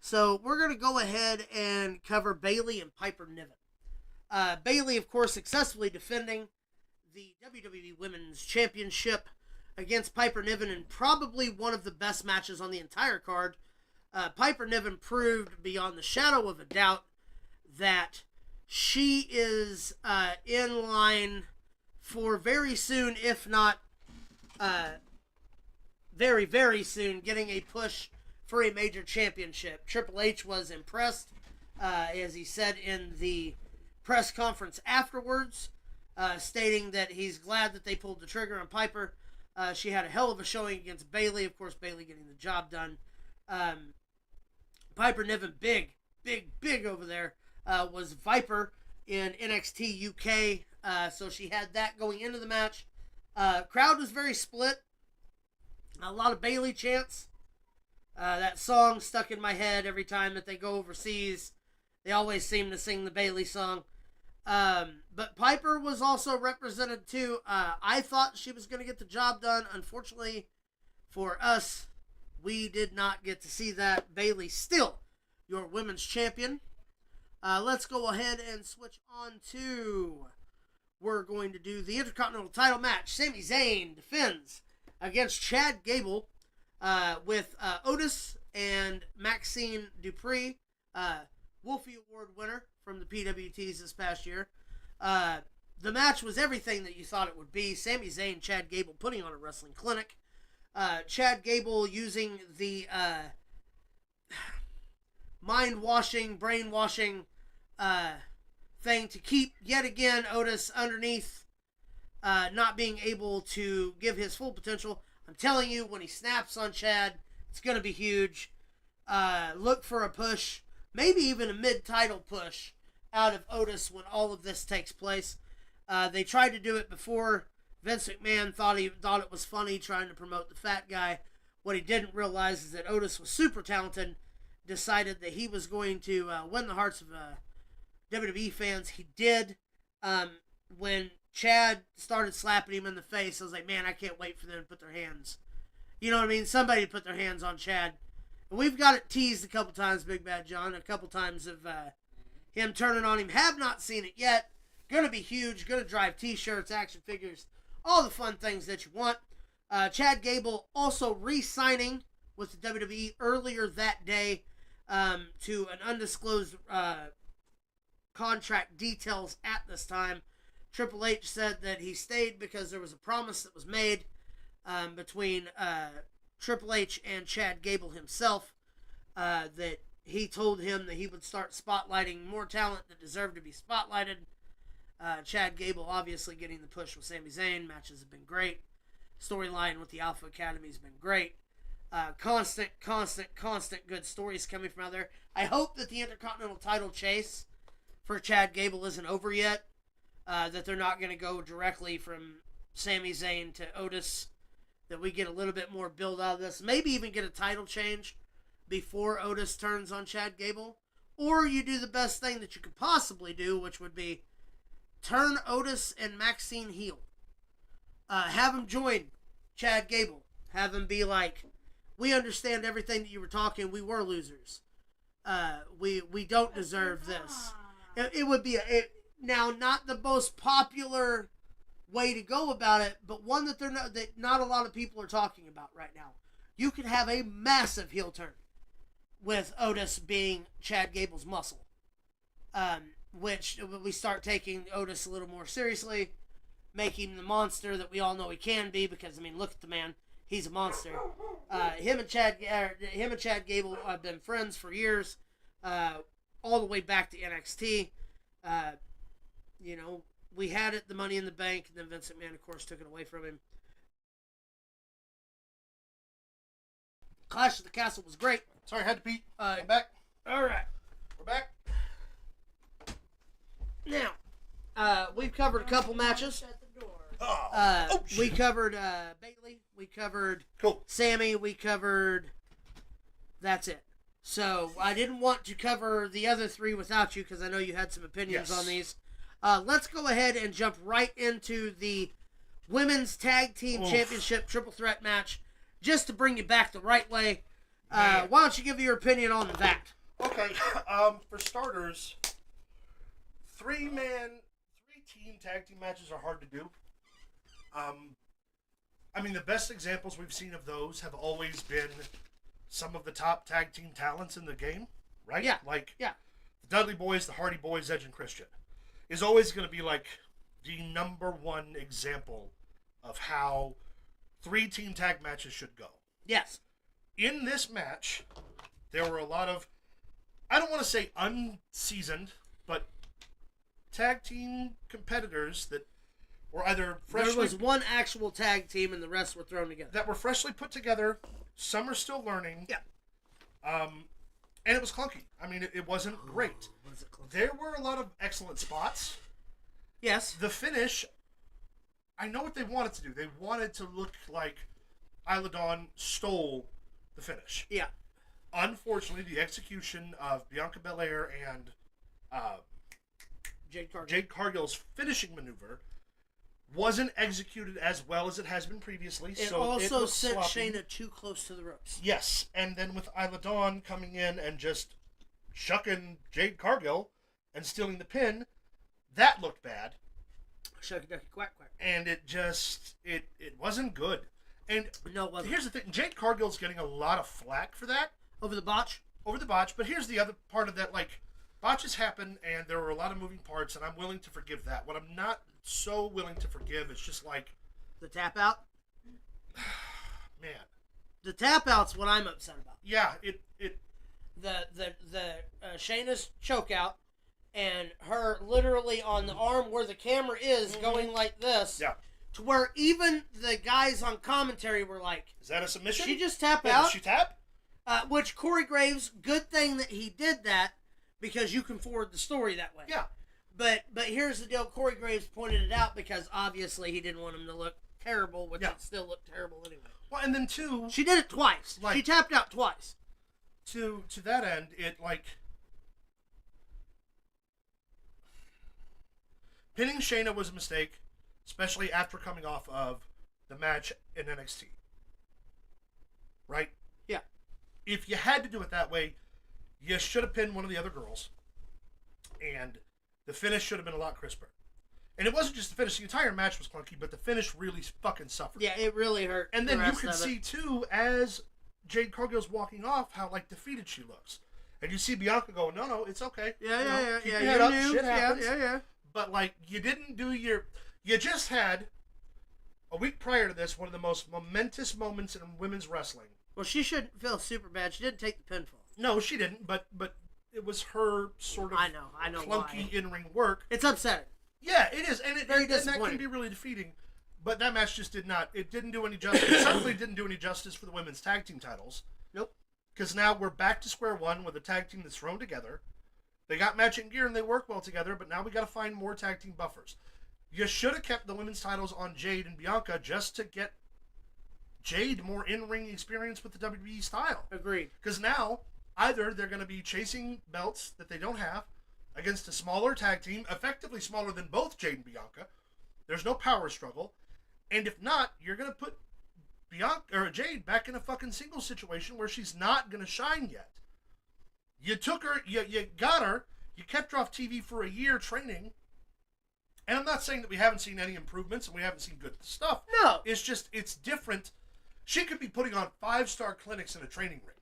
So we're going to go ahead and cover Bayley and Piper Niven. Bayley, of course, successfully defending the WWE Women's Championship against Piper Niven in probably one of the best matches on the entire card. Piper Niven proved beyond the shadow of a doubt that she is in line for very soon, if not very, very soon, getting a push for a major championship. Triple H was impressed, as he said in the press conference afterwards, stating that he's glad that they pulled the trigger on Piper. She had a hell of a showing against Bayley. Of course, Bayley getting the job done. Piper Niven, big over there, was Viper in NXT UK. So she had that going into the match. Crowd was very split. A lot of Bayley chants. That song stuck in my head every time that they go overseas. They always seem to sing the Bayley song. But Piper was also represented too. I thought she was going to get the job done. Unfortunately for us, we did not get to see that. Bayley still your women's champion. Let's go ahead and switch on to... We're going to do the Intercontinental title match. Sami Zayn defends against Chad Gable with Otis and Maxine Dupree, Wolfie Award winner from the PWTs this past year. The match was everything that you thought it would be. Sami Zayn, Chad Gable putting on a wrestling clinic. Chad Gable using the mind-washing, brainwashing thing to keep, yet again, Otis underneath, not being able to give his full potential. I'm telling you, when he snaps on Chad, it's going to be huge. Look for a push, maybe even a mid-title push out of Otis when all of this takes place. They tried to do it before. Vince McMahon thought it was funny trying to promote the fat guy. What he didn't realize is that Otis was super talented, decided that he was going to win the hearts of WWE fans. He did. When Chad started slapping him in the face, I was like, man, I can't wait for them to put their hands. You know what I mean? Somebody put their hands on Chad. And we've got it teased a couple times, Big Bad John, a couple times of him turning on him. Have not seen it yet. Gonna be huge. Gonna drive t-shirts, action figures, all the fun things that you want. Chad Gable also re-signing with the WWE earlier that day to an undisclosed contract details at this time. Triple H said that he stayed because there was a promise that was made between Triple H and Chad Gable himself, that he told him that he would start spotlighting more talent that deserved to be spotlighted. Chad Gable obviously getting the push with Sami Zayn. Matches have been great. Storyline with the Alpha Academy has been great. Constant good stories coming from out there. I hope that the Intercontinental title chase for Chad Gable isn't over yet. That they're not going to go directly from Sami Zayn to Otis. That we get a little bit more build out of this. Maybe even get a title change before Otis turns on Chad Gable. Or you do the best thing that you could possibly do, which would be turn Otis and Maxine heel. Have him join Chad Gable. Have him be like, we understand everything that you were talking. We were losers. We don't deserve this. It would be now not the most popular way to go about it, but one that not a lot of people are talking about right now. You could have a massive heel turn with Otis being Chad Gable's muscle, which we start taking Otis a little more seriously, making him the monster that we all know he can be. Because I mean, look at the man; he's a monster. Him and Chad Gable have been friends for years, all the way back to NXT. You know, we had it, the Money in the Bank, and then Vince McMahon, of course, took it away from him. Clash of the Castle was great. Sorry, I had to pee. I'm back. All right. We're back. Now, we've covered a couple matches. Shut the door. We covered Bailey. We covered Cool. Sammy. We covered... That's it. So, I didn't want to cover the other three without you because I know you had some opinions Yes. on these. Let's go ahead and jump right into the Women's Tag Team Championship Triple Threat match just to bring you back the right way. Why don't you give your opinion on that? Okay. For starters, three-team tag team matches are hard to do. I mean, the best examples we've seen of those have always been some of the top tag team talents in the game, right? Yeah. Like, Yeah. the Dudley Boys, the Hardy Boys, Edge and Christian is always going to be like the number one example of how three-team tag matches should go. Yes. In this match, there were a lot of, I don't want to say unseasoned, but tag team competitors that were either freshly... There was one actual tag team and the rest were thrown together. That were freshly put together. Some are still learning. Yeah. And it was clunky. I mean, it wasn't great. Was it close? There were a lot of excellent spots. Yes. The finish, I know what they wanted to do. They wanted to look like Isla Dawn stole the finish. Yeah. Unfortunately, the execution of Bianca Belair and Jade Cargill's finishing maneuver wasn't executed as well as it has been previously. It so also it was sent sloppy. Shayna too close to the ropes. Yes, and then with Isla Dawn coming in and just shucking Jade Cargill and stealing the pin, that looked bad. Shucky ducky quack quack. And it just, it wasn't good. And No, it wasn't. here's the thing, Jade Cargill's getting a lot of flack for that. Over the botch? Over the botch, but here's the other part of that, like, botches happen and there were a lot of moving parts and I'm willing to forgive that. What I'm not so willing to forgive is just like... The tap out? Man. The tap out's what I'm upset about. Yeah, The Shayna's choke out and her literally on the arm where the camera is going like this. Yeah. To where even the guys on commentary were like, Is that a submission? she just tap Yeah, out? did she tap? Which Corey Graves, good thing that he did that because you can forward the story that way. Yeah. But here's the deal. Corey Graves pointed it out because obviously he didn't want him to look terrible, which it still looked terrible anyway. Well, and then two... She did it twice. Like- She tapped out twice. To that end, it, like... Pinning Shayna was a mistake, especially after coming off of the match in NXT. Right? Yeah. If you had to do it that way, you should have pinned one of the other girls. And the finish should have been a lot crisper. And it wasn't just the finish. The entire match was clunky, but the finish really fucking suffered. Yeah, it really hurt. And then the you rest can of it. see, too, as Jade Cargill's walking off, how, like, defeated she looks. And you see Bianca go, no, it's okay. Yeah, You know, yeah, keep yeah. your head You up, knew. shit happens. Yeah. But, like, you didn't do your... You just had, a week prior to this, one of the most momentous moments in women's wrestling. Well, she shouldn't feel super bad. She didn't take the pinfall. No, she didn't, but it was her sort of I know clunky why. in-ring work. It's upsetting. Yeah, it is, and Very and that disappointing. can be really defeating. But that match just didn't do any justice. It certainly didn't do any justice for the women's tag team titles. Nope. Because now we're back to square one with a tag team that's thrown together. They got matching gear and they work well together, but now we got to find more tag team buffers. You should have kept the women's titles on Jade and Bianca just to get Jade more in-ring experience with the WWE style. Agreed. Because now, either they're going to be chasing belts that they don't have against a smaller tag team, effectively smaller than both Jade and Bianca. There's no power struggle. And if not, you're going to put Bianca or Jade back in a fucking singles situation where she's not going to shine yet. You took her, you got her, you kept her off TV for a year training, And I'm not saying that we haven't seen any improvements and we haven't seen good stuff. No. It's just, it's different. She could be putting on 5-star clinics in a training ring.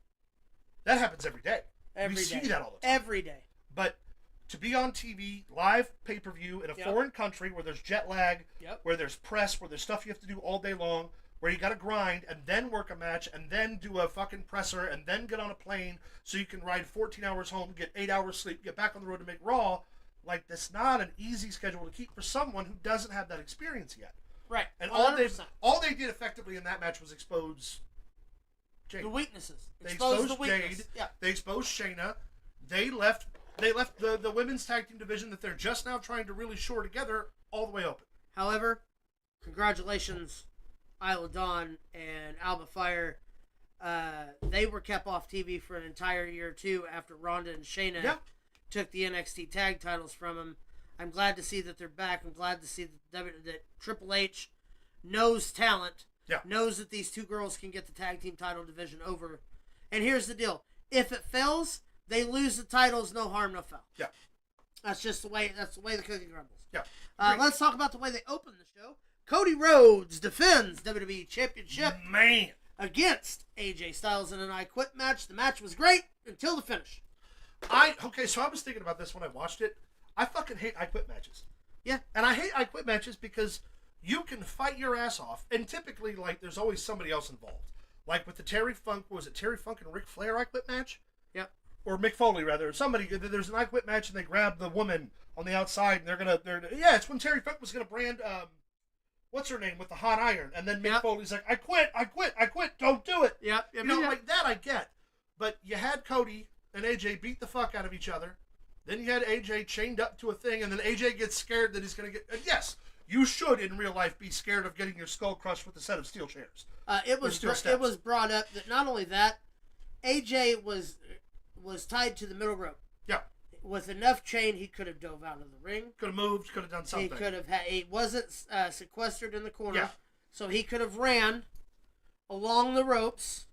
That happens every day. We see that all the time. Every day. But to be on TV, live pay-per-view in a foreign country where there's jet lag, where there's press, where there's stuff you have to do all day long, where you got to grind and then work a match and then do a fucking presser and then get on a plane so you can ride 14 hours home, get 8 hours sleep, get back on the road to make Raw. Like, that's not an easy schedule to keep for someone who doesn't have that experience yet. Right. And 100%. all they did effectively in that match was expose Jade. The weaknesses. They Expose exposed the weakness. Jade. Yeah. They exposed Shayna. They left the women's tag team division that they're just now trying to really shore together all the way open. However, congratulations, Isla Dawn and Alba Fire. They were kept off TV for an entire year or two after Ronda and Shayna took the NXT tag titles from them. I'm glad to see that they're back. I'm glad to see that Triple H knows talent, knows that these two girls can get the tag team title division over. And here's the deal. If it fails, they lose the titles, no harm, no foul. Yeah. That's just the way the cookie crumbles. Yeah. Let's talk about the way they opened the show. Cody Rhodes defends WWE Championship against AJ Styles in an I Quit match. The match was great until the finish. So I was thinking about this when I watched it. I fucking hate I Quit matches. Yeah. And I hate I Quit matches because you can fight your ass off, and typically, like, there's always somebody else involved. Like with the Terry Funk and Ric Flair I Quit match? Yep. Or Mick Foley, rather. There's an I Quit match, and they grab the woman on the outside, and it's when Terry Funk was going to brand, what's her name, with the hot iron, and then Mick Foley's like, I quit, don't do it. Yep. Like that I get. But you had Cody and AJ beat the fuck out of each other. Then you had AJ chained up to a thing, and then AJ gets scared that he's going to get... And yes, you should, in real life, be scared of getting your skull crushed with a set of steel chairs. It was brought up that not only that, AJ was tied to the middle rope. Yeah. With enough chain, he could have dove out of the ring. Could have moved, could have done something. He wasn't sequestered in the corner. Yeah. So he could have ran along the ropes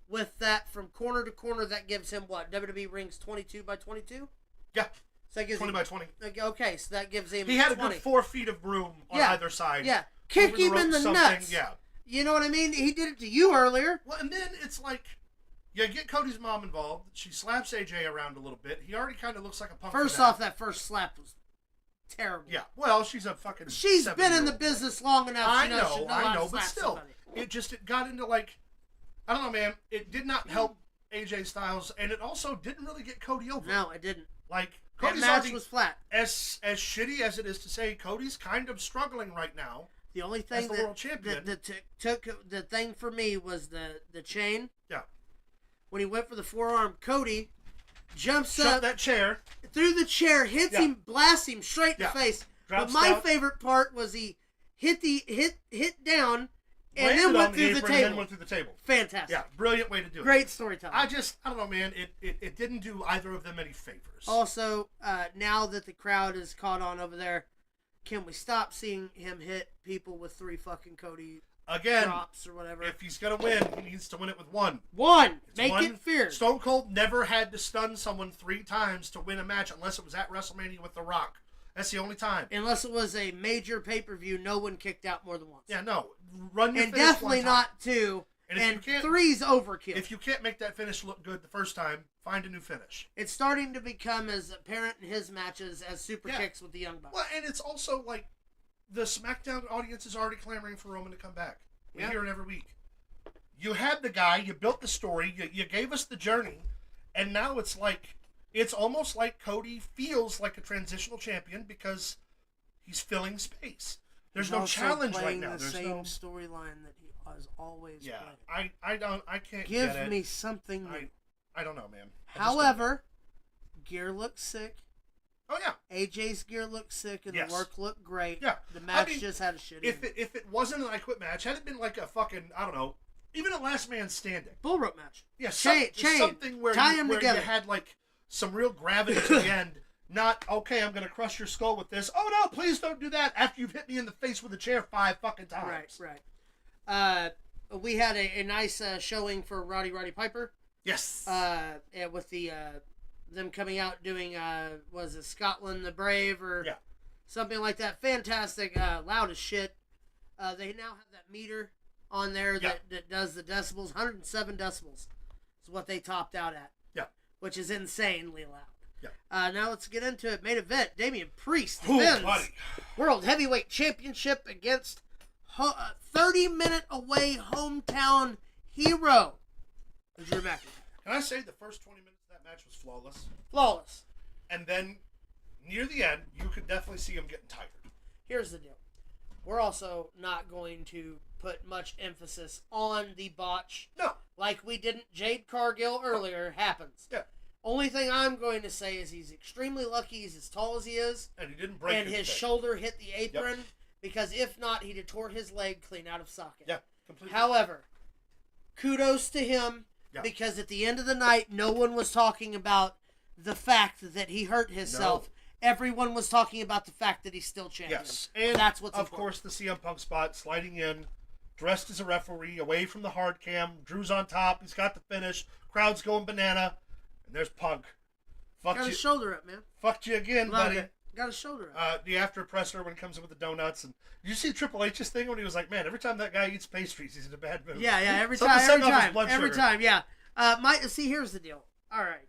with that from corner to corner. That gives him what? WWE rings 22 by 22? Yeah. So that gives 20 by 20. Okay, so that gives him He had 20. a good 4 feet of room on either side. Yeah. Kick him in the nuts. Yeah. You know what I mean? He did it to you earlier. Well, and then it's like, you get Cody's mom involved. She slaps AJ around a little bit. He already kind of looks like a punk. First off, that first slap was terrible. Yeah. Well, she's a fucking... She's been in the business long enough. I know, but still. It got into like... I don't know, man. It did not help AJ Styles, and it also didn't really get Cody over. No, it didn't. Like, that Cody's match was flat. As shitty as it is to say, Cody's kind of struggling right now. The only thing as the world champion. that took the thing for me was the chain. Yeah. When he went for the forearm, Cody jumps up that chair through the chair, hits him, blasts him straight in the face. Drops but my down. favorite part was he hit down and landed then went on through the apron table. And then went through the table. Fantastic. Yeah, brilliant way to do it. Great storytelling. I don't know, man. It didn't do either of them any favors. Also, now that the crowd is caught on over there, can we stop seeing him hit people with 3 fucking Cody drops or whatever? If he's gonna win, he needs to win it with 1. Make it fierce. Stone Cold never had to stun someone 3 times to win a match unless it was at WrestleMania with The Rock. That's the only time. Unless it was a major pay-per-view, no one kicked out more than once. Yeah, no. Run your and finish definitely one time. not 2. And 3's overkill. If you can't make that finish look good the first time, find a new finish. It's starting to become as apparent in his matches as super kicks with the Young Bucks. Well, and it's also like the SmackDown audience is already clamoring for Roman to come back. We hear it every week. You had the guy, you built the story, you gave us the journey, and now it's almost like Cody feels like a transitional champion because he's filling space. There's no challenge right now. There's There's same no storyline that he has always played. I can't Give get it. me something new. I don't know, man. However, gear looks sick. Oh yeah, AJ's gear looked sick and the work looked great. Yeah, the match just had a shitty. If it wasn't an I Quit match, had it been like a fucking even a last man standing bull rope match. Yeah, chain, something where you had like some real gravity to the end. Not okay. I'm gonna crush your skull with this. Oh no! Please don't do that. After you've hit me in the face with a chair 5 fucking times. Right. We had a nice showing for Roddy Piper. Yes. With the them coming out doing was it Scotland the Brave or something like that. Fantastic, loud as shit. They now have that meter on there that does the decibels. 107 decibels is what they topped out at. Yeah. Which is insanely loud. Yeah. Now let's get into it. Main event. Damian Priest defends World Heavyweight Championship against 30-minute away hometown hero Drew McIntyre. Can I say the first 20 minutes of that match was flawless? Flawless. And then near the end, you could definitely see him getting tired. Here's the deal. We're also not going to put much emphasis on the botch. No. Like we didn't. Jade Cargill earlier happens. Yeah. Only thing I'm going to say is he's extremely lucky he's as tall as he is. And he didn't break and his shoulder hit the apron. Yep. Because if not, he'd have tore his leg clean out of socket. Yeah, completely. However, kudos to him. Yeah. Because at the end of the night, no one was talking about the fact that he hurt himself. No. Everyone was talking about the fact that he's still champion. Yes. And that's what's of important. course, the CM Punk spot, sliding in, dressed as a referee, away from the hard cam. Drew's on top. He's got the finish. Crowd's going banana. And there's Punk. Got his shoulder up, man. Fucked you again, buddy. Got his shoulder up. The after presser when it comes in with the donuts. And did you see Triple H's thing when he was like, man, every time that guy eats pastries, he's in a bad mood. Yeah, every Something time, setting off his blood every sugar. time, yeah. See, here's the deal. All right.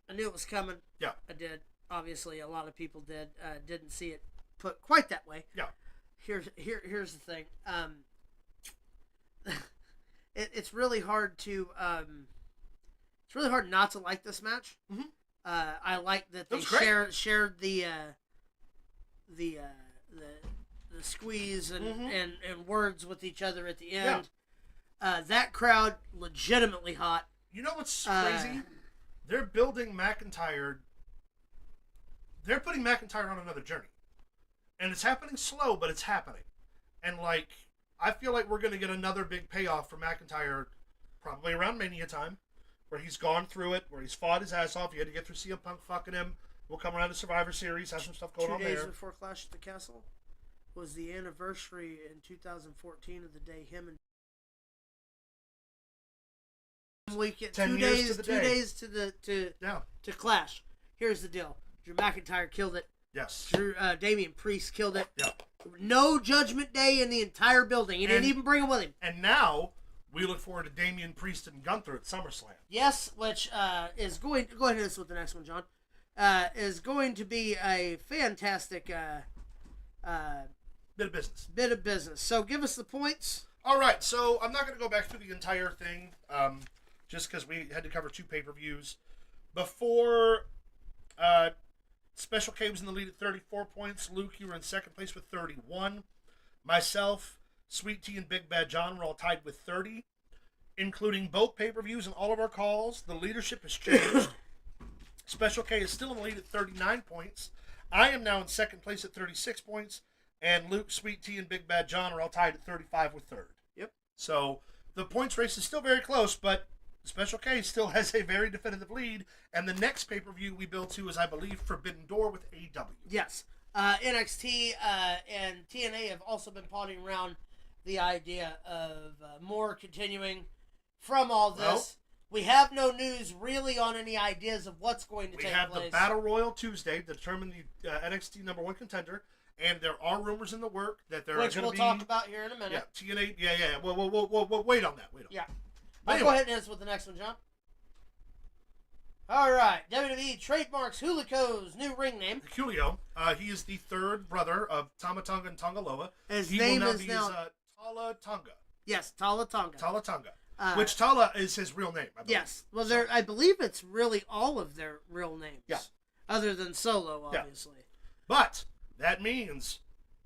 I knew it was coming. Yeah. I did. Obviously, a lot of people did. Didn't see it put quite that way. Yeah. Here's the thing. It's really hard to it's really hard not to like this match. Mm-hmm. I like that they was great. shared the squeeze and, Mm-hmm. and words with each other at the end. That crowd legitimately hot. You know what's crazy? They're building McIntyre. They're putting McIntyre on another journey. And it's happening slow, but it's happening. And, like, I feel like we're going to get another big payoff for McIntyre probably around Mania time, where he's gone through it, where he's fought his ass off. He had to get through CM Punk fucking him. We'll come around to Survivor Series, have some stuff going on 2 days there. before Clash at the Castle was the anniversary in 2014 of the day him and weekend 10 2 years days to the 2 day. days Yeah. to Clash. Here's the deal. Drew McIntyre killed it. Yes. Damian Priest killed it. Yeah. No Judgment Day in the entire building. He didn't even bring him with him. And now we look forward to Damian Priest and Gunther at SummerSlam. Yes, which is going to go ahead and hit us with the next one, John. Is going to be a fantastic Bit of business. bit of business. So give us the points. All right, so I'm not going to go back through the entire thing, just because we had to cover 2 pay-per-views. Before, Special K was in the lead at 34 points. Luke, you were in second place with 31. Myself, Sweet Tea, and Big Bad John were all tied with 30, including both pay-per-views and all of our calls. The leadership has changed. Special K is still in the lead at 39 points. I am now in second place at 36 points. And Luke, Sweet Tea, and Big Bad John are all tied at 35 with third. Yep. So the points race is still very close, but Special K still has a very definitive lead. And the next pay-per-view we build to is, I believe, Forbidden Door with AEW. Yes. NXT and TNA have also been potting around the idea of more continuing from all this. Well, we have no news really on any ideas of what's going to we take have place. the Battle Royal Tuesday to determine the NXT number 1 contender. And there are rumors in the work that there are going which to we'll be... talk about here in a minute. Yeah, TNA... Yeah. Well, wait on that. Yeah. But Go ahead and hit us with the next one, John. All right. WWE trademarks Huliko's new ring name. Julio, he is the third brother of Tama Tonga and Tongaloa. His he name will now is be now... Tala Tonga. Yes, Tala Tonga. Tala Tonga. Which Tala is his real name, I believe. Yes. Well, I believe it's really all of their real names. Yeah. Other than Solo, obviously. Yeah. But that means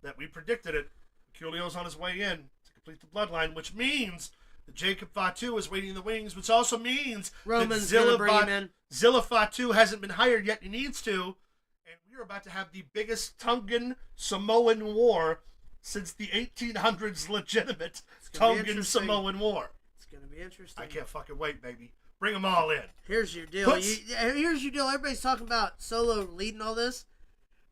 that we predicted it. Julio's on his way in to complete the bloodline, which means that Jacob Fatu is waiting in the wings, which also means Roman's that going to bring him in. Zilla Fatu hasn't been hired yet. He needs to. And we're about to have the biggest Tongan Samoan war since the 1800s legitimate Tongan Samoan war. It's going to be interesting. I can't fucking wait, baby. Bring them all in. Here's your deal. Here's your deal. Everybody's talking about Solo leading all this.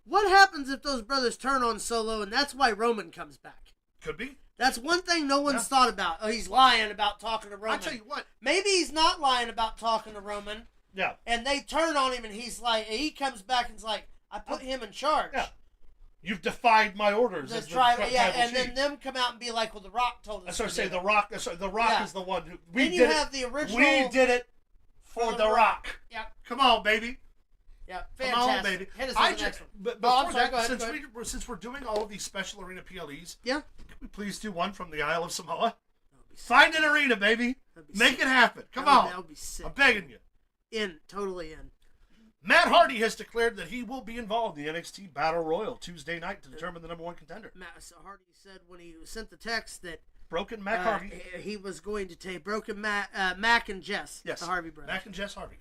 What happens if those brothers turn on Solo, and that's why Roman comes back? Could be. That's one thing no one's thought about. Oh, he's lying about talking to Roman. I'll tell you what. Maybe he's not lying about talking to Roman. Yeah. And they turn on him, and he's like, he comes back and's like, I put him in charge. Yeah. You've defied my orders. The as the tribal, tribal and chief. then them come out and be like, well, The Rock told us. That's what I to say. do The it. Rock. The Rock Yeah. is the one who Then you have the original. We did it for The Rock. Yep. Come on, baby. Yep. Come Fantastic. on, baby. Hit us with the next one. But Oh, I'm before sorry, that, go ahead, since we're doing all of these special arena PLEs, Yeah. can we please do one from the Isle of Samoa? Find an arena, baby. That'd be Make sick. it happen. Come That on. would be sick. I'm begging you. Totally in. Matt Hardy has declared that he will be involved in the NXT Battle Royal Tuesday night to determine the number one contender. Matt Hardy said when he sent the text that Broken Matt Hardy. he was going to take Broken Mac and Jess, Yes. the Harvey brothers. Mac and Jess Hardy.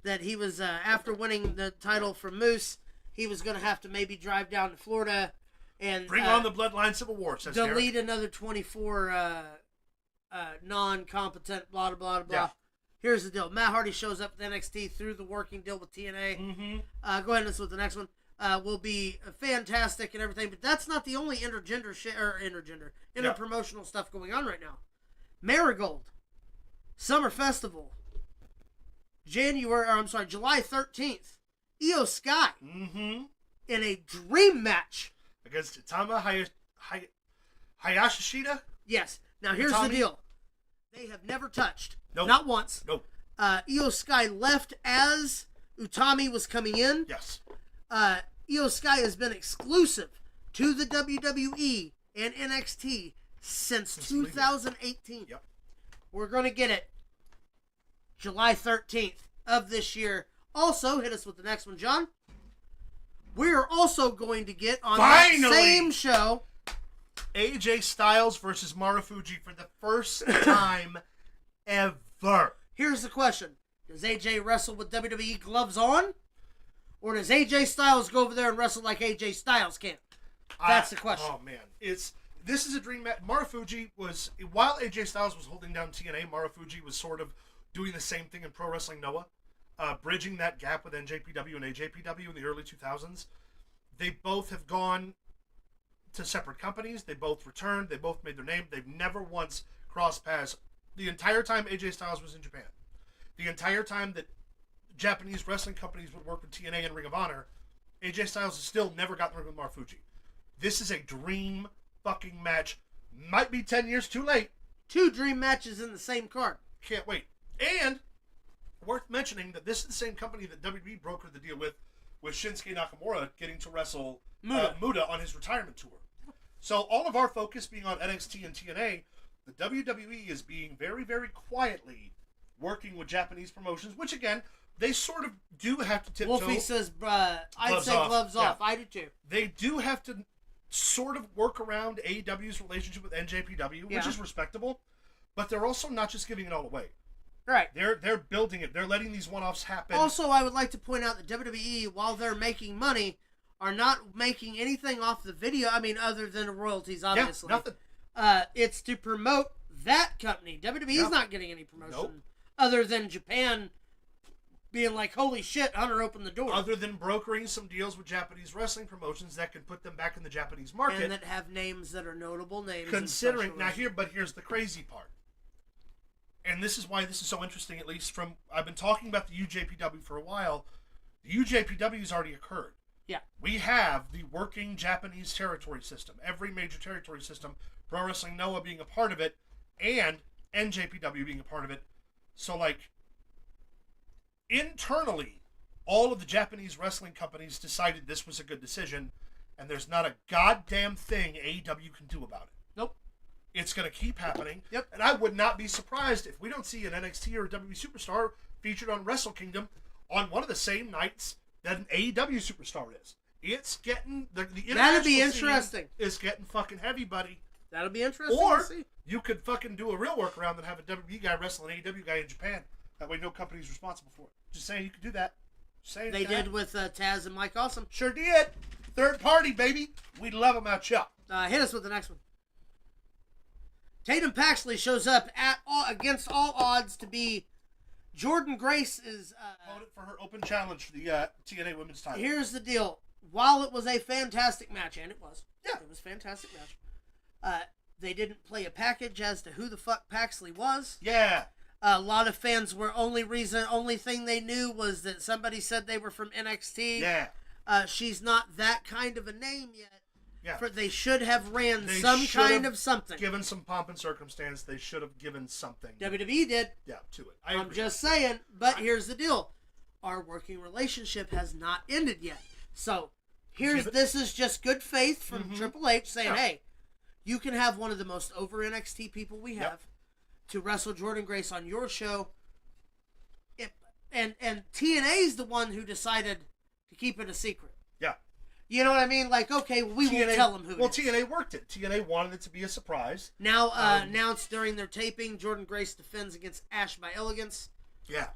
That he was after winning the title from Moose, he was going to have to maybe drive down to Florida and Bring on the Bloodline Civil War, says delete Derek. another 24 non-competent blah blah blah. Yeah. Here's the deal: Matt Hardy shows up with NXT through the working deal with TNA. Mm-hmm. Go ahead and listen with the next one. Will be fantastic and everything, but that's not the only interpromotional stuff going on right now. Marigold, Summer Festival, July 13th. Io Sky Mm-hmm. in a dream match. Against Itama Hayashishita. Yes. Now here's Utami? the deal: they have never touched. Nope. Not once. Nope. Io Sky left as Utami was coming in. Yes. Io Sky has been exclusive to the WWE and NXT since 2018. Yep. We're going to get it July 13th of this year. Also, hit us with the next one, John. We're also going to get on that Finally! same show AJ Styles versus Marufuji for the first time ever. Here's the question. Does AJ wrestle with WWE gloves on? Or does AJ Styles go over there and wrestle like AJ Styles can? That's the question. Oh, man. This is a dream match. Marufuji was, while AJ Styles was holding down TNA, Marufuji was sort of doing the same thing in Pro Wrestling Noah, bridging that gap with NJPW and AJPW in the early 2000s. They both have gone to separate companies. They both returned. They both made their name. They've never once crossed paths the entire time AJ Styles was in Japan. The entire time that Japanese wrestling companies would work with TNA and Ring of Honor, AJ Styles has still never gotten to work with Marufuji. This is a dream fucking match. Might be 10 years too late. 2 dream matches in the same card. Can't wait. And worth mentioning that this is the same company that WWE brokered the deal with Shinsuke Nakamura getting to wrestle Muda on his retirement tour. So all of our focus being on NXT and TNA, the WWE is being very, very quietly working with Japanese promotions, which again, they sort of do have to tiptoe. Wolfie says, I'd Gloves say off. gloves Yeah. off. I do too. They do have to sort of work around AEW's relationship with NJPW, which Yeah. is respectable, but they're also not just giving it all away. Right. They're building it. They're letting these one-offs happen. Also, I would like to point out that WWE, while they're making money, are not making anything off the video. I mean, other than royalties, obviously. nothing. It's to promote that company. WWE's Yep. not getting any promotion. Nope. Other than Japan being like, holy shit, Hunter opened the door. Other than brokering some deals with Japanese wrestling promotions that can put them back in the Japanese market. And that have names that are notable names. Considering, here's the crazy part. And this is why this is so interesting, at least from, I've been talking about the UJPW for a while. The UJPW has already occurred. Yeah. We have the working Japanese territory system, every major territory system, Pro Wrestling Noah being a part of it, and NJPW being a part of it. So, like, internally, all of the Japanese wrestling companies decided this was a good decision, and there's not a goddamn thing AEW can do about it. Nope. It's going to keep happening. Yep. And I would not be surprised if we don't see an NXT or a WWE superstar featured on Wrestle Kingdom on one of the same nights that an AEW superstar is. It's getting the international That'd be scene interesting. is getting fucking heavy, buddy. That'll be interesting Or to see. you could fucking do a real workaround and have a WWE guy wrestle an AEW guy in Japan. That way, no company's responsible for it. Just saying, you could do that. Just saying. They did with Taz and Mike Awesome. Sure did. Third party, baby. We love them out shop. Hit us with the next one. Tatum Paxley shows up against all odds to be Jordan Grace's. Opponent for her open challenge for the TNA Women's title. Here's the deal. While it was a fantastic match, and it was. Yeah. It was a fantastic match. They didn't play a package as to who the fuck Paxley was. Yeah. A lot of fans were only thing they knew was that somebody said they were from NXT. Yeah. She's not that kind of a name yet. Yeah. They should have ran They some should kind have of something. Given some pomp and circumstance, they should have given something. WWE did. Yeah, to it. I'm agree. just saying. But here's the deal. Our working relationship has not ended yet. So, this is just good faith from Triple H saying, hey, you can have one of the most over NXT people we have to wrestle Jordynne Grace on your show. And TNA's the one who decided to keep it a secret. Yeah. You know what I mean? Like, okay, we won't tell them who it is. Well, TNA worked it. TNA wanted it to be a surprise. Now, announced during their taping, Jordynne Grace defends against Ash by Elegance. Yeah.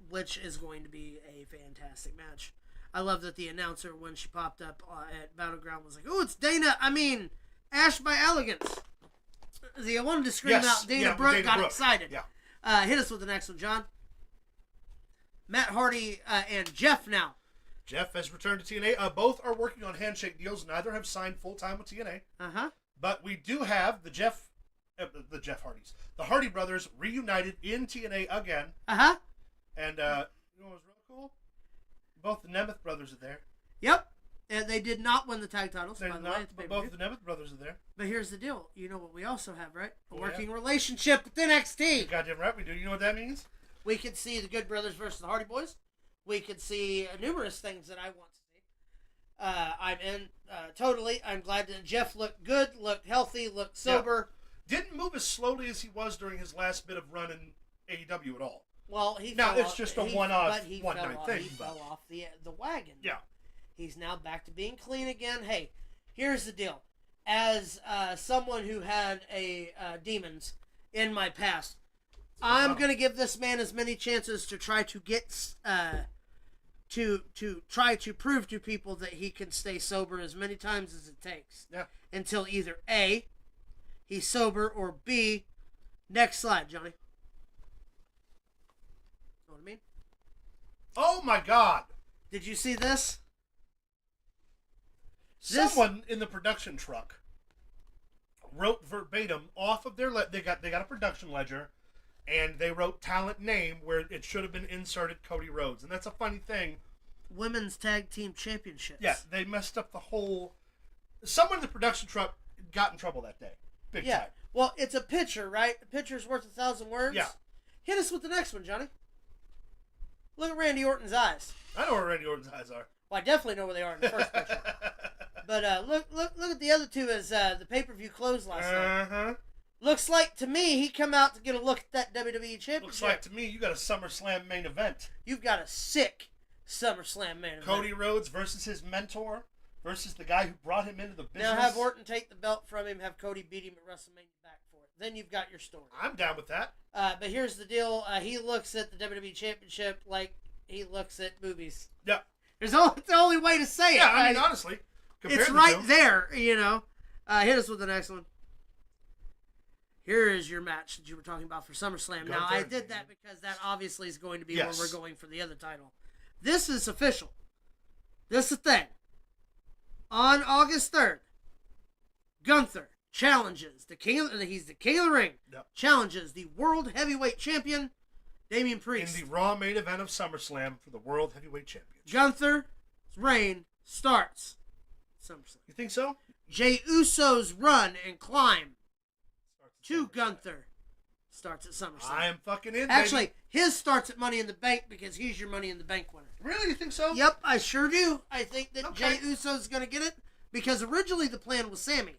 Which is going to be a fantastic match. I love that the announcer, when she popped up at Battleground, was like, oh, it's Ash by Elegance. I wanted to scream out Dana Brooke, got excited. Yeah. Hit us with the next one, John. Matt Hardy and Jeff now. Jeff has returned to TNA. Both are working on handshake deals. Neither have signed full-time with TNA. Uh-huh. But we do have the Jeff Hardys. The Hardy brothers reunited in TNA again. Uh-huh. And, you know what was really cool? Both the Nemeth brothers are there. Yep. And they did not win the tag titles, by the way. But both the Nemeth brothers are there. But here's the deal. You know what we also have, right? A working relationship with NXT. Goddamn right we do. You know what that means? We could see the Good Brothers versus the Hardy Boys. We could see numerous things that I want to see. I'm in totally. I'm glad that Jeff looked good, looked healthy, looked sober. Yeah. Didn't move as slowly as he was during his last bit of run in AEW at all. Well, it's just a one-night thing. He fell off the wagon. Yeah. He's now back to being clean again. Hey, here's the deal. As someone who had demons in my past, I'm going to give this man as many chances to try to get to try to prove to people that he can stay sober as many times as it takes. Yeah. Until either A, he's sober, or B, next slide, Johnny. Know what I mean? Oh my God! Did you see this? Someone in the production truck wrote verbatim off of their they got a production ledger. And they wrote talent name where it should have been inserted Cody Rhodes. And that's a funny thing. Women's Tag Team Championships. Yeah, they messed up the whole... Someone in the production truck got in trouble that day. Big time. Well, it's a picture, right? A picture's worth 1,000 words? Yeah. Hit us with the next one, Johnny. Look at Randy Orton's eyes. I know where Randy Orton's eyes are. Well, I definitely know where they are in the first picture. But look at the other two as the pay-per-view closed last night. Uh-huh. Looks like, to me, he come out to get a look at that WWE Championship. Looks like to me you got a SummerSlam main event. You've got a sick SummerSlam main event. Cody Rhodes versus his mentor versus the guy who brought him into the business. Now have Orton take the belt from him, have Cody beat him at WrestleMania back for it. Then you've got your story. I'm down with that. But here's the deal. He looks at the WWE Championship like he looks at movies. Yeah. It's the only way to say it. Yeah, I mean, honestly. It's right there, you know. Hit us with the next one. Here is your match that you were talking about for SummerSlam. Now, I did that because that obviously is going to be where we're going for the other title. This is official. This is the thing. On August 3rd, Gunther challenges he's the king of the ring. Yep. Challenges the World Heavyweight Champion, Damian Priest. In the Raw main event of SummerSlam for the World Heavyweight Championship. Gunther's reign starts SummerSlam. You think so? Jey Uso's run and climb to Gunther starts at SummerSlam. I am fucking in, Actually, baby. his starts at Money in the Bank because he's your Money in the Bank winner. Really? You think so? Yep, I sure do. I think that Okay. Jey Uso's going to get it because originally the plan was Sammy.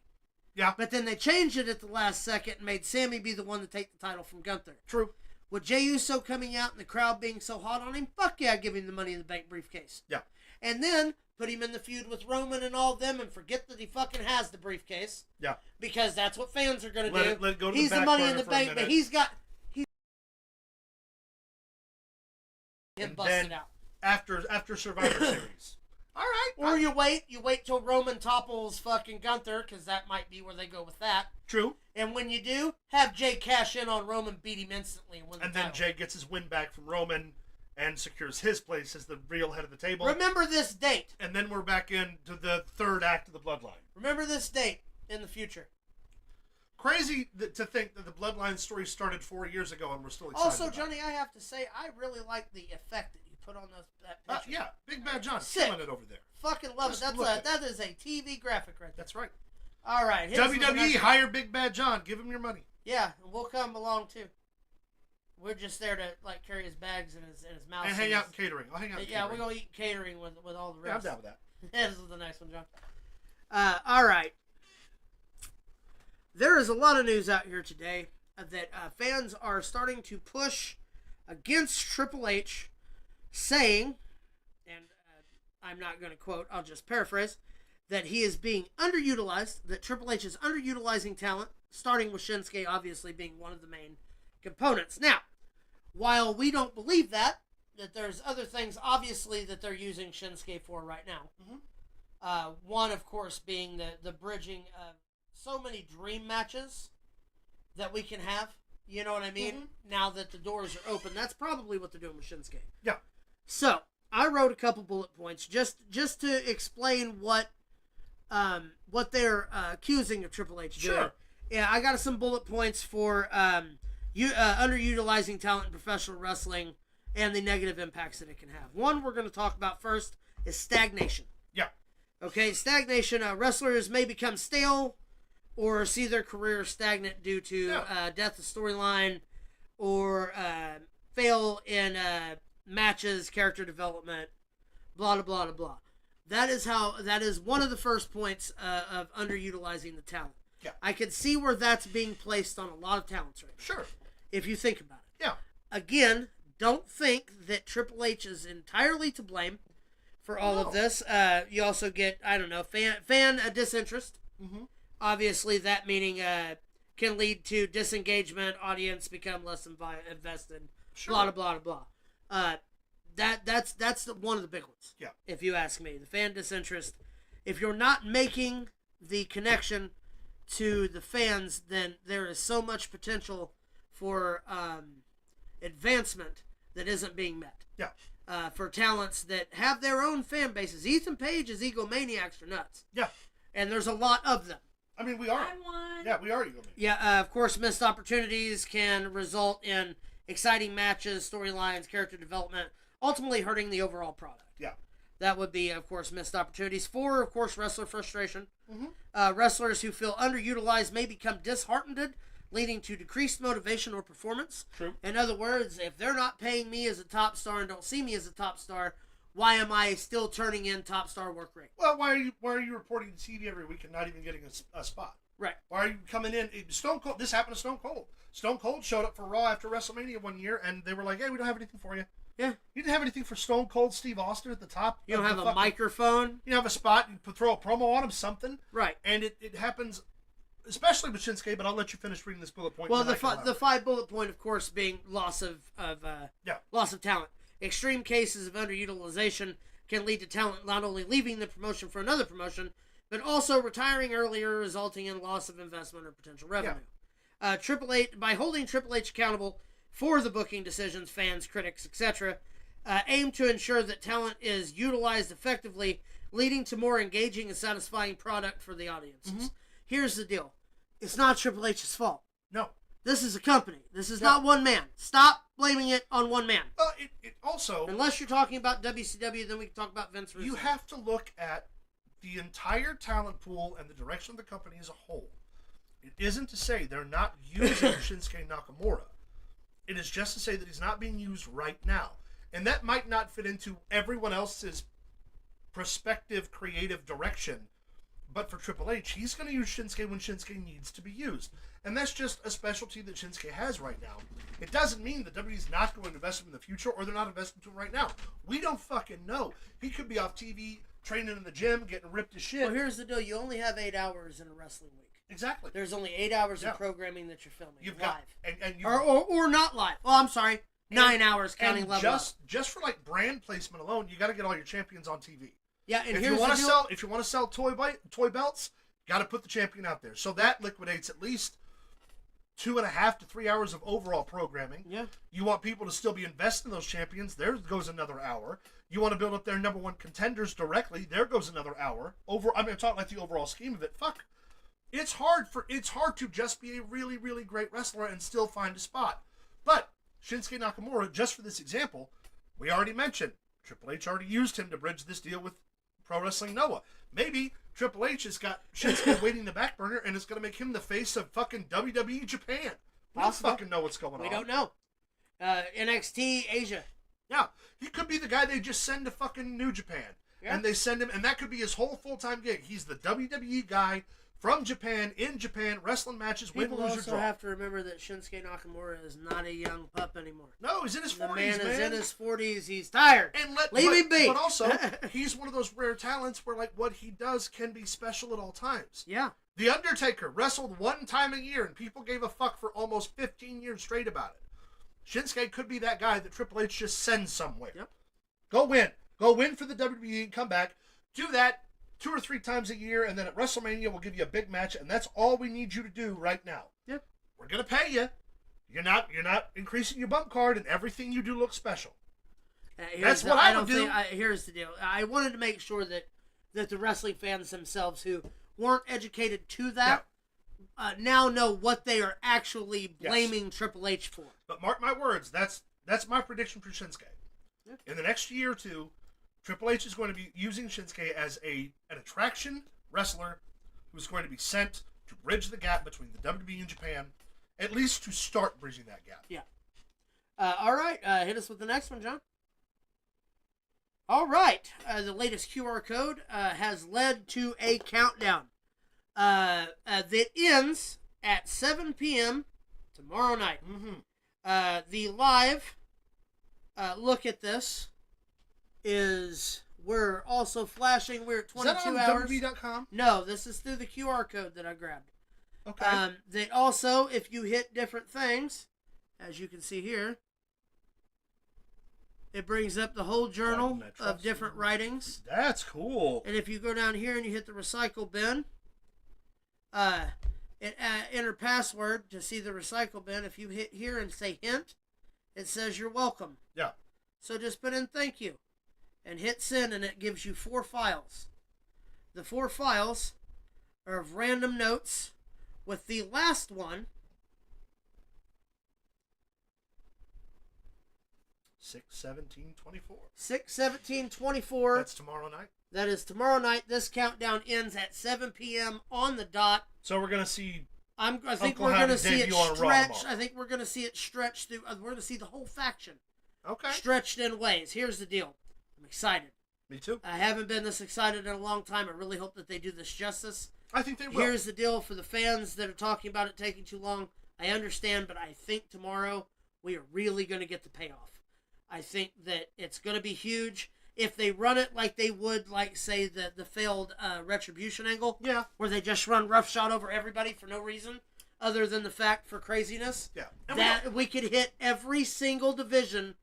Yeah. But then they changed it at the last second and made Sammy be the one to take the title from Gunther. True. With Jey Uso coming out and the crowd being so hot on him, fuck yeah, give him the Money in the Bank briefcase. Yeah. And then put him in the feud with Roman and all them and forget that he fucking has the briefcase. Yeah. Because that's what fans are going to do. Let it go to he's the the back Money in burner the for a Bank, but minute. he's him And busted then out. After Survivor Series. All right. Or you wait till Roman topples fucking Gunther, because that might be where they go with that. True. And when you do, have Jay cash in on Roman, beat him instantly, and win the And then title. Jay gets his win back from Roman and secures his place as the real head of the table. Remember this date. And then we're back into the third act of the Bloodline. Remember this date in the future. crazy to think that the Bloodline story started 4 years ago and we're still excited. Also, about Johnny, I have to say, I really like the effect that you put on that picture. yeah, Big Bad John Sick. killing it over there. Fucking love Just it. look at That is a TV graphic right there. That's right. All right. hit us with the WWE, next- hire Big Bad John. Give him your money. Yeah, and we'll come along too. We're just there to like carry his bags and his mouse. And hang out in catering. I'll hang out in Yeah, catering. we're gonna eat catering with all the Yeah, I'm rest. down with that. This is the next one, John. All right. There is a lot of news out here today that fans are starting to push against Triple H, saying, and I'm not going to quote, I'll just paraphrase, that he is being underutilized, that Triple H is underutilizing talent, starting with Shinsuke obviously being one of the main components. Now, while we don't believe that there's other things obviously that they're using Shinsuke for right now. Mhm. One, of course, being the bridging of so many dream matches that we can have. You know what I mean? Mhm. Now that the doors are open, that's probably what they're doing with Shinsuke. Yeah. So I wrote a couple bullet points just to explain what they're accusing of Triple H doing. Sure. Yeah, I got some bullet points for underutilizing talent in professional wrestling and the negative impacts that it can have. One we're going to talk about first is stagnation. Yeah. Okay, stagnation. Wrestlers may become stale or see their career stagnant due to death of storyline or fail in matches, character development, blah, blah, blah, blah. That is one of the first points of underutilizing the talent. Yeah. I can see where that's being placed on a lot of talents right now, Sure. if you think about it. Yeah. Again, don't think that Triple H is entirely to blame for all of this. You also get, I don't know, fan disinterest. Mm-hmm. Obviously, that meaning can lead to disengagement, audience become less invested, Sure. blah, blah, blah, blah. That's one of the big ones. Yeah. If you ask me, the fan disinterest. If you're not making the connection to the fans, then there is so much potential for advancement that isn't being met. Yeah. For talents that have their own fan bases. Ethan Page is egomaniacs for nuts. Yeah. And there's a lot of them. I mean, we are. I'm one. Yeah, we are. You Yeah, of course, missed opportunities can result in exciting matches, storylines, character development, ultimately hurting the overall product. Yeah. That would be, of course, missed opportunities. 4, of course, wrestler frustration. Mm-hmm. Wrestlers who feel underutilized may become disheartened, leading to decreased motivation or performance. True. In other words, if they're not paying me as a top star and don't see me as a top star, why am I still turning in top star work rate? Well, why are you reporting to TV every week and not even getting a spot? Right. Why are you coming in? Stone Cold. This happened to Stone Cold. Stone Cold showed up for Raw after WrestleMania one year, and they were like, "Hey, we don't have anything for you." Yeah. You didn't have anything for Stone Cold Steve Austin at the top. You don't of have the a fucking- microphone. You don't have a spot. You throw a promo on him, something. Right. And it happens, especially with Shinsuke. But I'll let you finish reading this bullet point. Well, and then I can the elaborate. 5 bullet point, of course, being loss of talent. Extreme cases of underutilization can lead to talent not only leaving the promotion for another promotion, but also retiring earlier, resulting in loss of investment or potential revenue. Triple H, by holding Triple H accountable for the booking decisions, fans, critics, etc., aim to ensure that talent is utilized effectively, leading to more engaging and satisfying product for the audiences. Mhm. Here's the deal. It's not Triple H's fault. No. This is a company. This is not one man. Stop blaming it on one man. It also, Unless you're talking about WCW, then we can talk about Vince Russo. you have to look at the entire talent pool and the direction of the company as a whole. It isn't to say they're not using Shinsuke Nakamura. It is just to say that he's not being used right now. And that might not fit into everyone else's prospective creative direction. But for Triple H, he's going to use Shinsuke when Shinsuke needs to be used. And that's just a specialty that Shinsuke has right now. It doesn't mean that WWE's not going to invest him in the future or they're not investing to him right now. We don't fucking know. He could be off TV, training in the gym, getting ripped to shit. Well, here's the deal. You only have 8 hours in a wrestling week. Exactly. There's only 8 hours Yeah. of programming that you're filming You've live. got, and you Or not live. Oh, I'm sorry. 9 hours counting and level up. just for like brand placement alone, you got to get all your champions on TV. Yeah, and If here's you want the to deal. sell, toy belts, got to put the champion out there. So that liquidates at least 2.5 to 3 hours of overall programming. Yeah. You want people to still be invested in those champions. There goes another hour. You want to build up their number one contenders directly. There goes another hour. I'm talking like the overall scheme of it. Fuck. It's hard to just be a really, really great wrestler and still find a spot. But Shinsuke Nakamura, just for this example, we already mentioned Triple H already used him to bridge this deal with Pro Wrestling Noah. Maybe Triple H has got Shinsuke waiting in the back burner and it's going to make him the face of fucking WWE Japan. We don't fucking know what's going on. We don't know. NXT Asia. Yeah, he could be the guy they just send to fucking New Japan. Yeah. And they send him, and that could be his whole full-time gig. He's the WWE guy from Japan, in Japan, wrestling matches, win, People lose, or also draw. have to remember that Shinsuke Nakamura is not a young pup anymore. No, he's in his 40s, The man. man is in his 40s. He's tired. And Leave him be. But also, he's one of those rare talents where, like, what he does can be special at all times. Yeah. The Undertaker wrestled one time a year, and people gave a fuck for almost 15 years straight about it. Shinsuke could be that guy that Triple H just sends somewhere. Yep. Go win. Go win for the WWE and come back. Do that 2 or 3 times a year, and then at WrestleMania we'll give you a big match, and that's all we need you to do right now. Yep. We're gonna pay you. You're not increasing your bump card, and everything you do looks special. That's what I would do. Here's the deal. I wanted to make sure that the wrestling fans themselves who weren't educated to that now know what they are actually blaming Triple H for. But mark my words, that's my prediction for Shinsuke. Yep. In the next year or two, Triple H is going to be using Shinsuke as an attraction wrestler who's going to be sent to bridge the gap between the WWE and Japan, at least to start bridging that gap. Yeah. All right. Hit us with the next one, John. All right. The latest QR code has led to a countdown that ends at 7 p.m. tomorrow night. Mm-hmm. The live look at this is we're also flashing. We're at 22 Is that on hours. WWE.com? No, this is through the QR code that I grabbed. Okay. That also, if you hit different things, as you can see here, it brings up the whole journal of different writings. That's cool. And if you go down here and you hit the recycle bin, enter password to see the recycle bin. If you hit here and say hint, it says you're welcome. Yeah. So just put in thank you and hit send, and it gives you 4 files. The 4 files are of random notes, with the last one 6/17/24. 6/17/24. That's tomorrow night. That is tomorrow night. This countdown ends at 7 p.m. on the dot. So we're gonna see. I think Uncle we're going to Howdy's see it debut on Raw stretch. tomorrow. I think we're going to see it stretch through. We're going to see the whole faction Okay. stretched in ways. Here's the deal. I'm excited. Me too. I haven't been this excited in a long time. I really hope that they do this justice. I think they will. Here's the deal for the fans that are talking about it taking too long. I understand, but I think tomorrow we are really going to get the payoff. I think that it's going to be huge. If they run it like they would, like, say, the failed Retribution angle, Yeah. where they just run roughshod over everybody for no reason other than the fact for craziness, Yeah. that we could hit every single division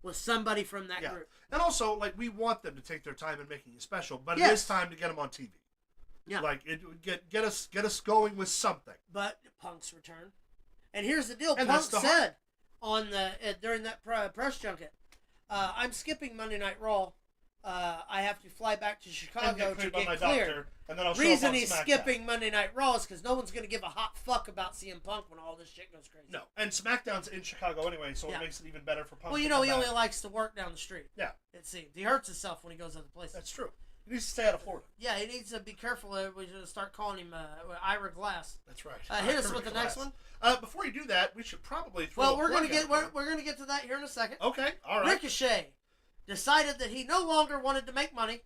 with somebody from that group. And also, like, we want them to take their time in making it special, but it Yes. is time to get them on TV. Yeah. Like, it would get us going with something. But Punk's return. And here's the deal. And Punk that's the said on the during that press junket, I'm skipping Monday Night Raw. I have to fly back to Chicago to get cleared. And then I'll show Reason up on he's SmackDown. skipping Monday Night Raw is because no one's going to give a hot fuck about CM Punk when all this shit goes crazy. No, and SmackDown's in Chicago anyway, so Yeah. it makes it even better for Punk. Well, you to know, come he only back. likes to work down the street. Yeah, It seems. He hurts himself when he goes other places. that's true. He needs to stay out of Florida. Yeah, he needs to be careful. We should start calling him Ira Glass. That's right. Hit us with the next one. Before you do that, we should probably throw. Well, a we're plug gonna get out we're gonna get to that here in a second. there. Okay, all right. Ricochet decided that he no longer wanted to make money.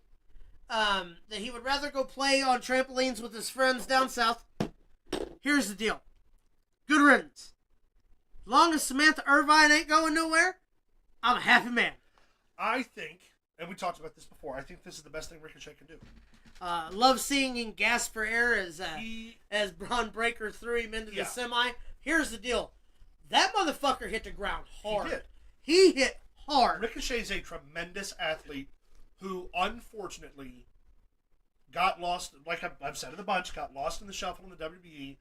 That he would rather go play on trampolines with his friends down south. Here's the deal. Good riddance. As long as Samantha Irvine ain't going nowhere, I'm a happy man. I think, and we talked about this before. I think this is the best thing Ricochet can do. Love seeing him gasp for air He as Braun Breaker threw him into Yeah. the semi. Here's the deal. That motherfucker hit the ground hard. did. He hit hard. Ricochet's a tremendous athlete who, unfortunately, got lost, like I've said in the bunch, got lost in the shuffle in the WWE,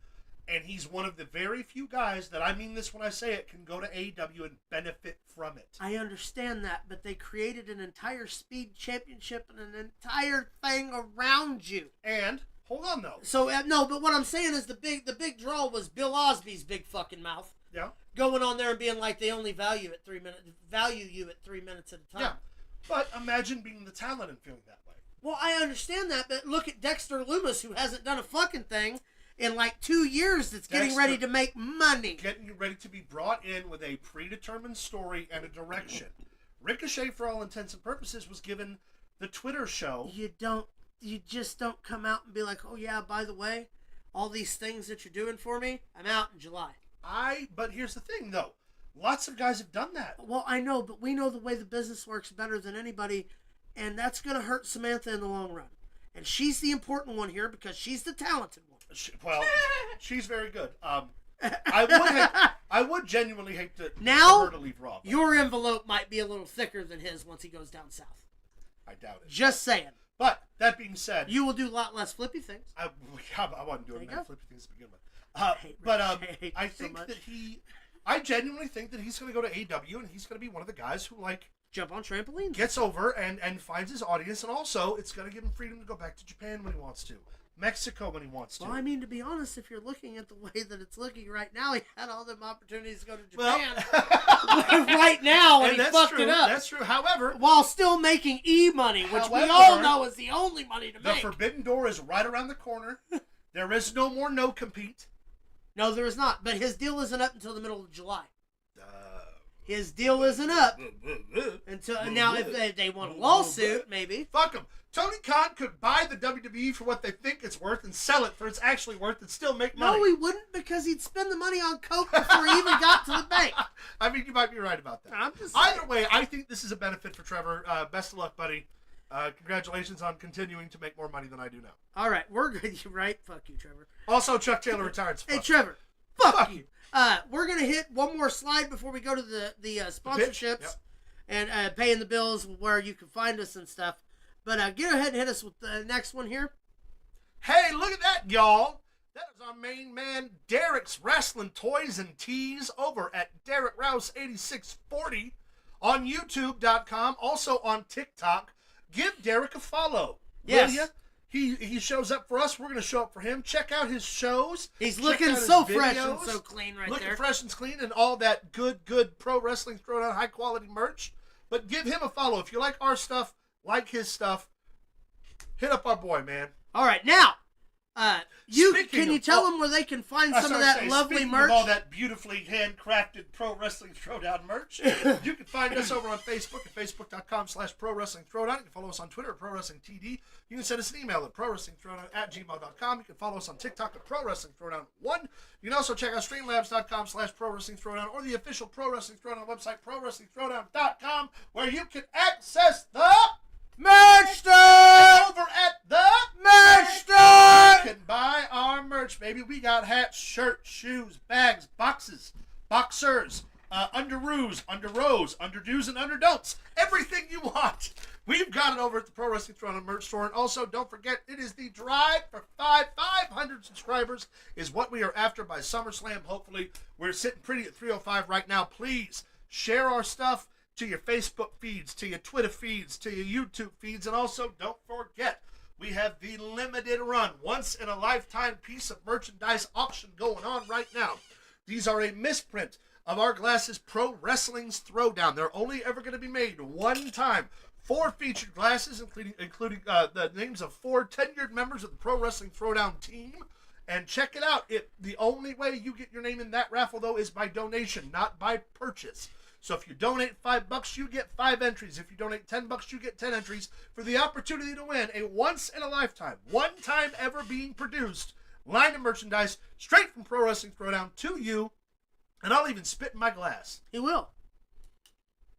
and he's one of the very few guys that, I mean this when I say it, can go to AEW and benefit from it. I understand that, but they created an entire speed championship and an entire thing around you. And Hold on, though. So no, but what I'm saying is the big draw was Bill Osby's big fucking mouth. Yeah. Going on there and being like they only value you at 3 minutes at a time. Yeah. But imagine being the talent and feeling that way. Well, I understand that, but look at Dexter Loomis, who hasn't done a fucking thing in like 2 years. That's getting Dexter, ready to make money. Getting ready to be brought in with a predetermined story and a direction. Ricochet, for all intents and purposes, was given the Twitter show. You just don't come out and be like, oh yeah, by the way, all these things that you're doing for me, I'm out in July. But here's the thing, though. Lots of guys have done that. Well, I know, but we know the way the business works better than anybody, and that's going to hurt Samantha in the long run. And she's the important one here because she's the talented one. She's very good. I would genuinely hate for her to leave Raw. Your envelope might be a little thicker than his once he goes down south. I doubt it. Just saying. But that being said, you will do a lot less flippy things. I wasn't doing many flippy things to begin with. I genuinely think that he's going to go to AEW and he's going to be one of the guys who jump on trampolines, gets over and finds his audience, and also it's going to give him freedom to go back to Japan when he wants to, Mexico when he wants to. Well, I mean, to be honest, if you're looking at the way that it's looking right now, he had all them opportunities to go to Japan right now, and he fucked it up. That's true. However, while still making money, which we all know is the only money to make. The forbidden door is right around the corner. There is no more no compete. No, there is not. But his deal isn't up until the middle of July. His deal isn't up until now. If they want a lawsuit, maybe. Fuck them. Tony Khan could buy the WWE for what they think it's worth and sell it for it's actually worth and still make money. No, he wouldn't, because he'd spend the money on coke before he even got to the bank. I mean, you might be right about that. Either way, I think this is a benefit for Trevor. Best of luck, buddy. Congratulations on continuing to make more money than I do now. All right, we're good. You're right. Fuck you, Trevor. Also, Chuck Taylor retired. Hey, Trevor. Fuck you. We're going to hit one more slide before we go to the sponsorships and paying the bills, where you can find us and stuff. But get ahead and hit us with the next one here. Hey, look at that, y'all. That is our main man, Derek's Wrestling Toys and Tees, over at Derek Rouse 8640 on YouTube.com, also on TikTok. Give Derek a follow. Yes. Will ya? He shows up for us. We're going to show up for him. Check out his shows. He's looking so fresh and so clean right there. Looking fresh and clean and all that good Pro Wrestling Throwdown high quality merch. But give him a follow. If you like our stuff, like his stuff, hit up our boy, man. All right, now, can you tell them where they can find some of that lovely merch? Of all that beautifully handcrafted Pro Wrestling Throwdown merch, you can find us over on Facebook at facebook.com/Pro Wrestling Throwdown. You can follow us on Twitter at Pro Wrestling TD. You can send us an email at prowrestlingthrowdown@gmail.com. You can follow us on TikTok at Pro Wrestling Throwdown 1. You can also check out streamlabs.com/Pro Wrestling Throwdown or the official Pro Wrestling Throwdown website, prowrestlingthrowdown.com, where you can access the merch store! Over at the merch store! You can buy our merch, baby. We got hats, shirts, shoes, bags, boxes, boxers, underoos, underrows, underdos, and underdon'ts. Everything you want. We've got it over at the Pro Wrestling Throwdown merch store. And also, don't forget, it is the drive for 500 subscribers is what we are after by SummerSlam. Hopefully, we're sitting pretty at 305 right now. Please share our stuff to your Facebook feeds, to your Twitter feeds, to your YouTube feeds. And also, don't forget, we have the limited run, once-in-a-lifetime piece of merchandise auction going on right now. These are a misprint of our glasses, Pro Wrestling's Throwdown. They're only ever going to be made one time. 4 featured glasses, including the names of 4 tenured members of the Pro Wrestling Throwdown team. And check it out. The only way you get your name in that raffle, though, is by donation, not by purchase. So if you donate $5, you get 5 entries. If you donate $10, you get 10 entries for the opportunity to win a once-in-a-lifetime, one-time ever being produced line of merchandise straight from Pro Wrestling Throwdown to you. And I'll even spit in my glass. He will.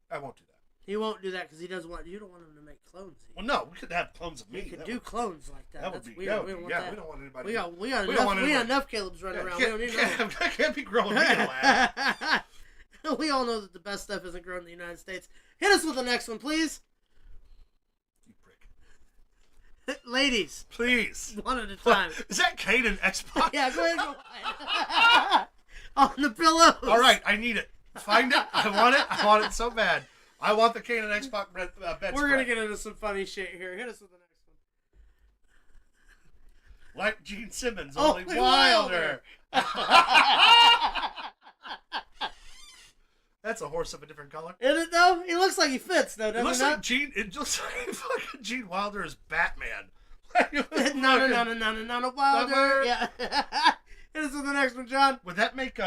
I won't do that. He won't do that because you don't want him to make clones. Well, no, we could have clones of me. You could do clones like that. That That's would be weird. we don't want anybody. We got enough Caleb's running around. We don't need I can't be growing me a lab. We all know that the best stuff isn't grown in the United States. Hit us with the next one, please. You prick. Ladies. Please. One at a time. Is that Kane and Xbox? Yeah, go ahead and go on the pillows. All right, I need it. Find it. I want it. I want it so bad. I want the Kane and Xbox bed We're going to get into some funny shit here. Hit us with the next Like Gene Simmons, Only only wilder. That's a horse of a different color. Isn't it though? He looks like he fits though, It doesn't looks it? like Gene. It looks like fucking Gene Wilder is Batman. No, Wilder. Yeah. Hit us with the next one, John. Would that make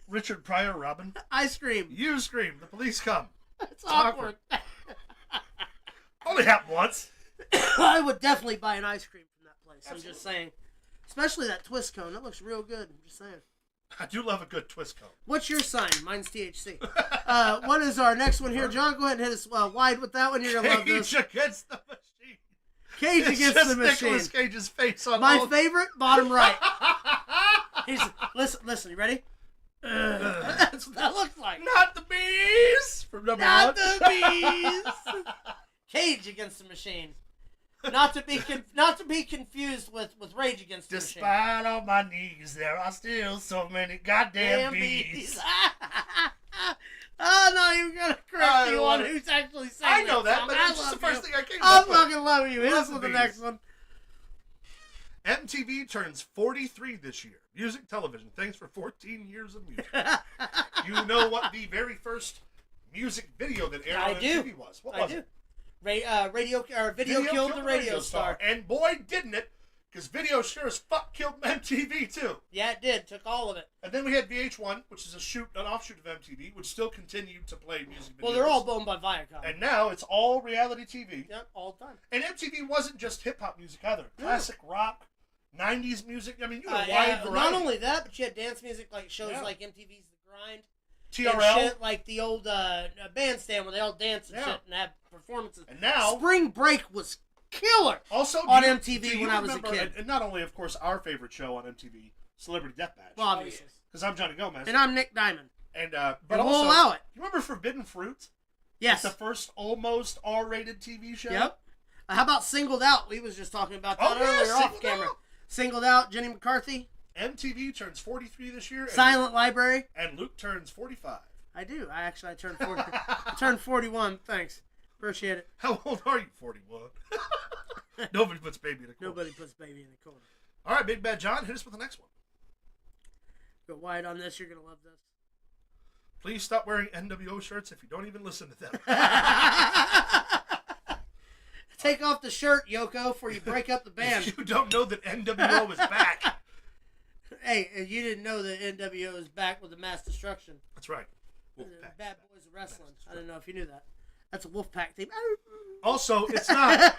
Richard Pryor Robin? Ice cream. You scream. The police come. It's awkward. Only happened once. I would definitely buy an ice cream from that place. I'm just saying. Especially that twist cone. That looks real good. I'm just saying. I do love a good twist cone. What's your sign? Mine's THC. What is our next one here, John? Go ahead and hit us wide with that one. You're gonna love this. Cage against the machine. Cage It's against just the machine. Nicolas Cage's face on My all... favorite, bottom right. Listen. You ready? That's what that looks like. Not the bees from number Not one. the bees. Cage against the machine. Not to be confused with Rage Against the Machine. Despite all my knees, there are still so many goddamn bees. I'm not even gonna correct I you love on it. who's actually saying I know that, song. but I it's just the love first you. thing I came I up with. fucking love you. Hit Love us the with the bees. next one. MTV turns 43 this year. Music television. Thanks for 14 years of music. You know what the very first music video that aired I on do. MTV was? What was it? Video killed the radio star. And boy, didn't it, because video sure as fuck killed MTV too. Yeah, it did. Took all of it. And then we had VH1, which is an offshoot of MTV, which still continued to play music videos. Well, they're all owned by Viacom. And now it's all reality TV. Yep, all the time. And MTV wasn't just hip-hop music either. No. Classic rock, 90s music. I mean, you had a Yeah, wide variety. not only that, but you had dance music like shows like MTV's The Grind. TRL. And shit like the old bandstand where they all dance and Yeah. shit and have performances. And now... Spring Break was killer Also, on do MTV you when I was a remember- kid. And not only, of course, our favorite show on MTV, Celebrity Deathmatch. Well, obviously. Because I'm Johnny Gomez. And I'm Nick Diamond. And but And also, we'll allow it. you remember Forbidden Fruit? Yes. It's the first almost R-rated TV show. Yep. How about Singled Out? We was just talking about that Oh, yeah, earlier off Singled camera. Out. Singled Out, Jenny McCarthy. MTV turns 43 this year. Silent Library. And Luke turns 45. I do. I turned 40. I turned 41. Thanks. Appreciate it. How old are you? 41. Nobody puts baby in a corner. Nobody puts baby in the corner. All right, Big Bad John, hit us with the next one. Go wide on this. You're going to love this. Please stop wearing NWO shirts if you don't even listen to them. Take off the shirt, Yoko, before you break up the band. If you don't know that NWO is back. Hey, you didn't know that NWO is back with the mass destruction. That's right. The Wolfpack. Bad Boys of Wrestling. I don't know if you knew that. That's a Wolfpack theme. Also, it's not.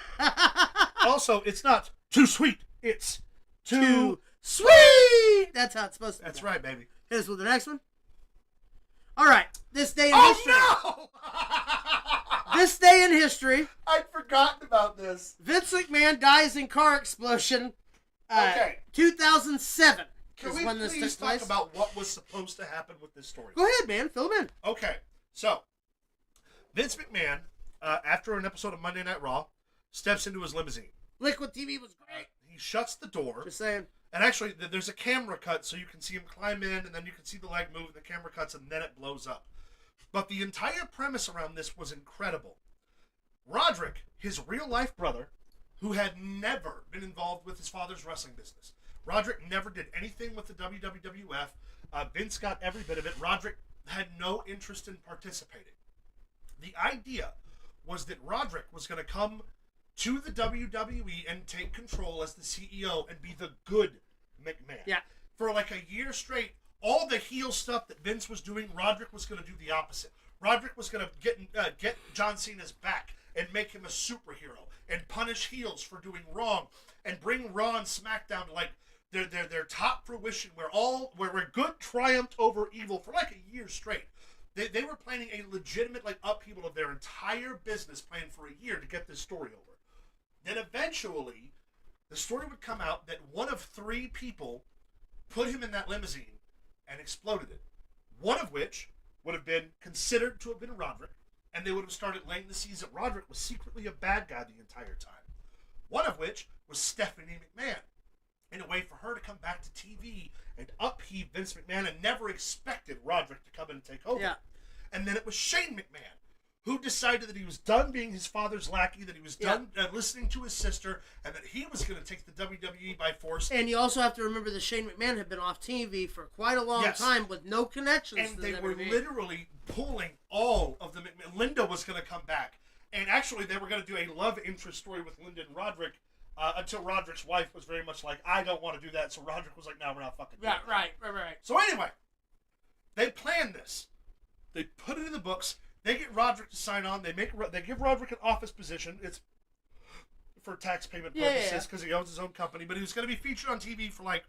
It's not too sweet. It's too sweet. That's how it's supposed to be. That's done. right, baby. Here's with the next one. All right, this day in history. Oh no! This day in history. I'd forgotten about this. Vince McMahon dies in car explosion. Okay. 2007 Can is we when this please took talk place. about what was supposed to happen with this story? Go ahead, man. Fill them in. Okay, so Vince McMahon, after an episode of Monday Night Raw, steps into his limousine. Liquid TV was great. He shuts the door. Just saying. And actually, there's a camera cut, so you can see him climb in, and then you can see the leg move, and the camera cuts, and then it blows up. But the entire premise around this was incredible. Roderick, his real-life brother, who had never been involved with his father's wrestling business. Roderick never did anything with the WWF. Vince got every bit of it. Roderick had no interest in participating. The idea was that Roderick was going to come to the WWE and take control as the CEO and be the good McMahon. Yeah. For like a year straight, all the heel stuff that Vince was doing, Roderick was going to do the opposite. Roderick was going to get John Cena's back and make him a superhero and punish heels for doing wrong and bring Raw and SmackDown to like their top fruition where good triumphed over evil for like a year straight. They were planning a legitimate like upheaval of their entire business plan for a year to get this story over. Then eventually, the story would come out that one of three people put him in that limousine and exploded it. One of which would have been considered to have been Roderick, and they would have started laying the seeds that Roderick was secretly a bad guy the entire time. One of which was Stephanie McMahon, in a way for her to come back to TV and upheave Vince McMahon and never expected Roderick to come in and take over. Yeah. And then it was Shane McMahon, who decided that he was done being his father's lackey, that he was done listening to his sister, and that he was going to take the WWE by force. And you also have to remember that Shane McMahon had been off TV for quite a long time with no connections and to they the were WWE. literally pulling all of the McMahon. Linda was going to come back. And actually, they were going to do a love interest story with Linda and Roderick until Roderick's wife was very much like, I don't want to do that. So Roderick was like, no, we're not fucking doing it. Right. So anyway, they planned this. They put it in the books. They get Roderick to sign on. They give Roderick an office position. It's for tax payment purposes because he owns his own company. But he was going to be featured on TV for like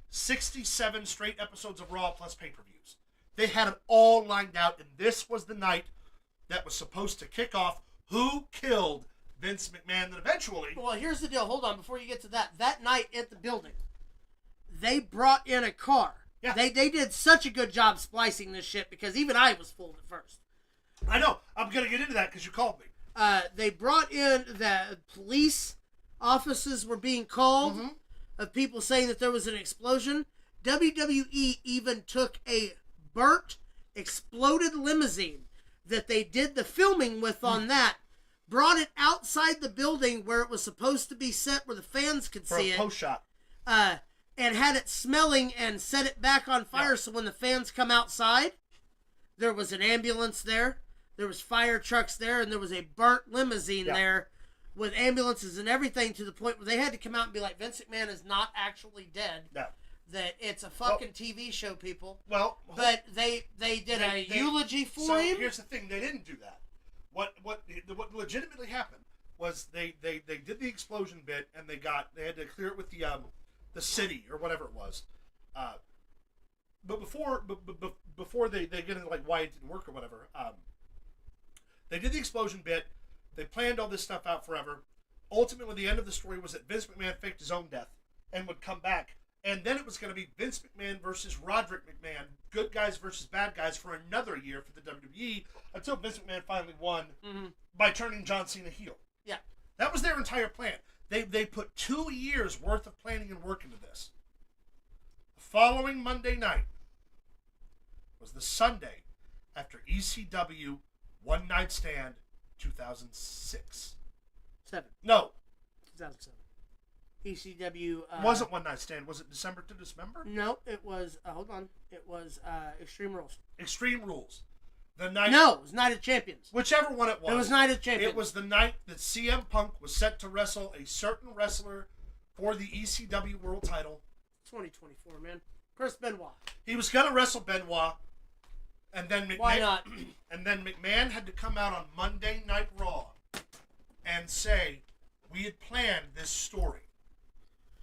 67 straight episodes of Raw plus pay-per-views. They had it all lined out, and this was the night that was supposed to kick off who killed Vince McMahon. And eventually... Well, here's the deal. Hold on. Before you get to that. That night at the building, they brought in a car. Yeah. They did such a good job splicing this shit because even I was fooled at first. I know. I'm going to get into that because you called me. They brought in the police offices were being called of people saying that there was an explosion. WWE even took a burnt, exploded limousine that they did the filming with on that, brought it outside the building where it was supposed to be set where the fans could For see a it. post shot. And had it smelling and set it back on fire so when the fans come outside, there was an ambulance there. There was fire trucks there, and there was a burnt limousine there with ambulances and everything to the point where they had to come out and be like, Vince McMahon is not actually dead. No. That it's a fucking TV show, people. Well, but they did a eulogy for him. So here's the thing: they didn't do that. What legitimately happened was they did the explosion bit, and they had to clear it with the city or whatever it was. But before they get into like why it didn't work or whatever. They did the explosion bit. They planned all this stuff out forever. Ultimately, the end of the story was that Vince McMahon faked his own death and would come back. And then it was going to be Vince McMahon versus Roderick McMahon, good guys versus bad guys for another year for the WWE until Vince McMahon finally won by turning John Cena heel. Yeah. That was their entire plan. They put 2 years worth of planning and work into this. The following Monday night was the Sunday after ECW One Night Stand 2006. 7. No. 2007. ECW. Wasn't One Night Stand. Was it December to Dismember? No, it was. Hold on. It was Extreme Rules. Extreme Rules. The night. No, it was Night of Champions. Whichever one it was. It was Night of Champions. It was the night that CM Punk was set to wrestle a certain wrestler for the ECW World Title. 2024, man. Chris Benoit. He was gonna wrestle Benoit, and then McMahon. Why not? And then McMahon had to come out on Monday Night Raw and say, "We had planned this story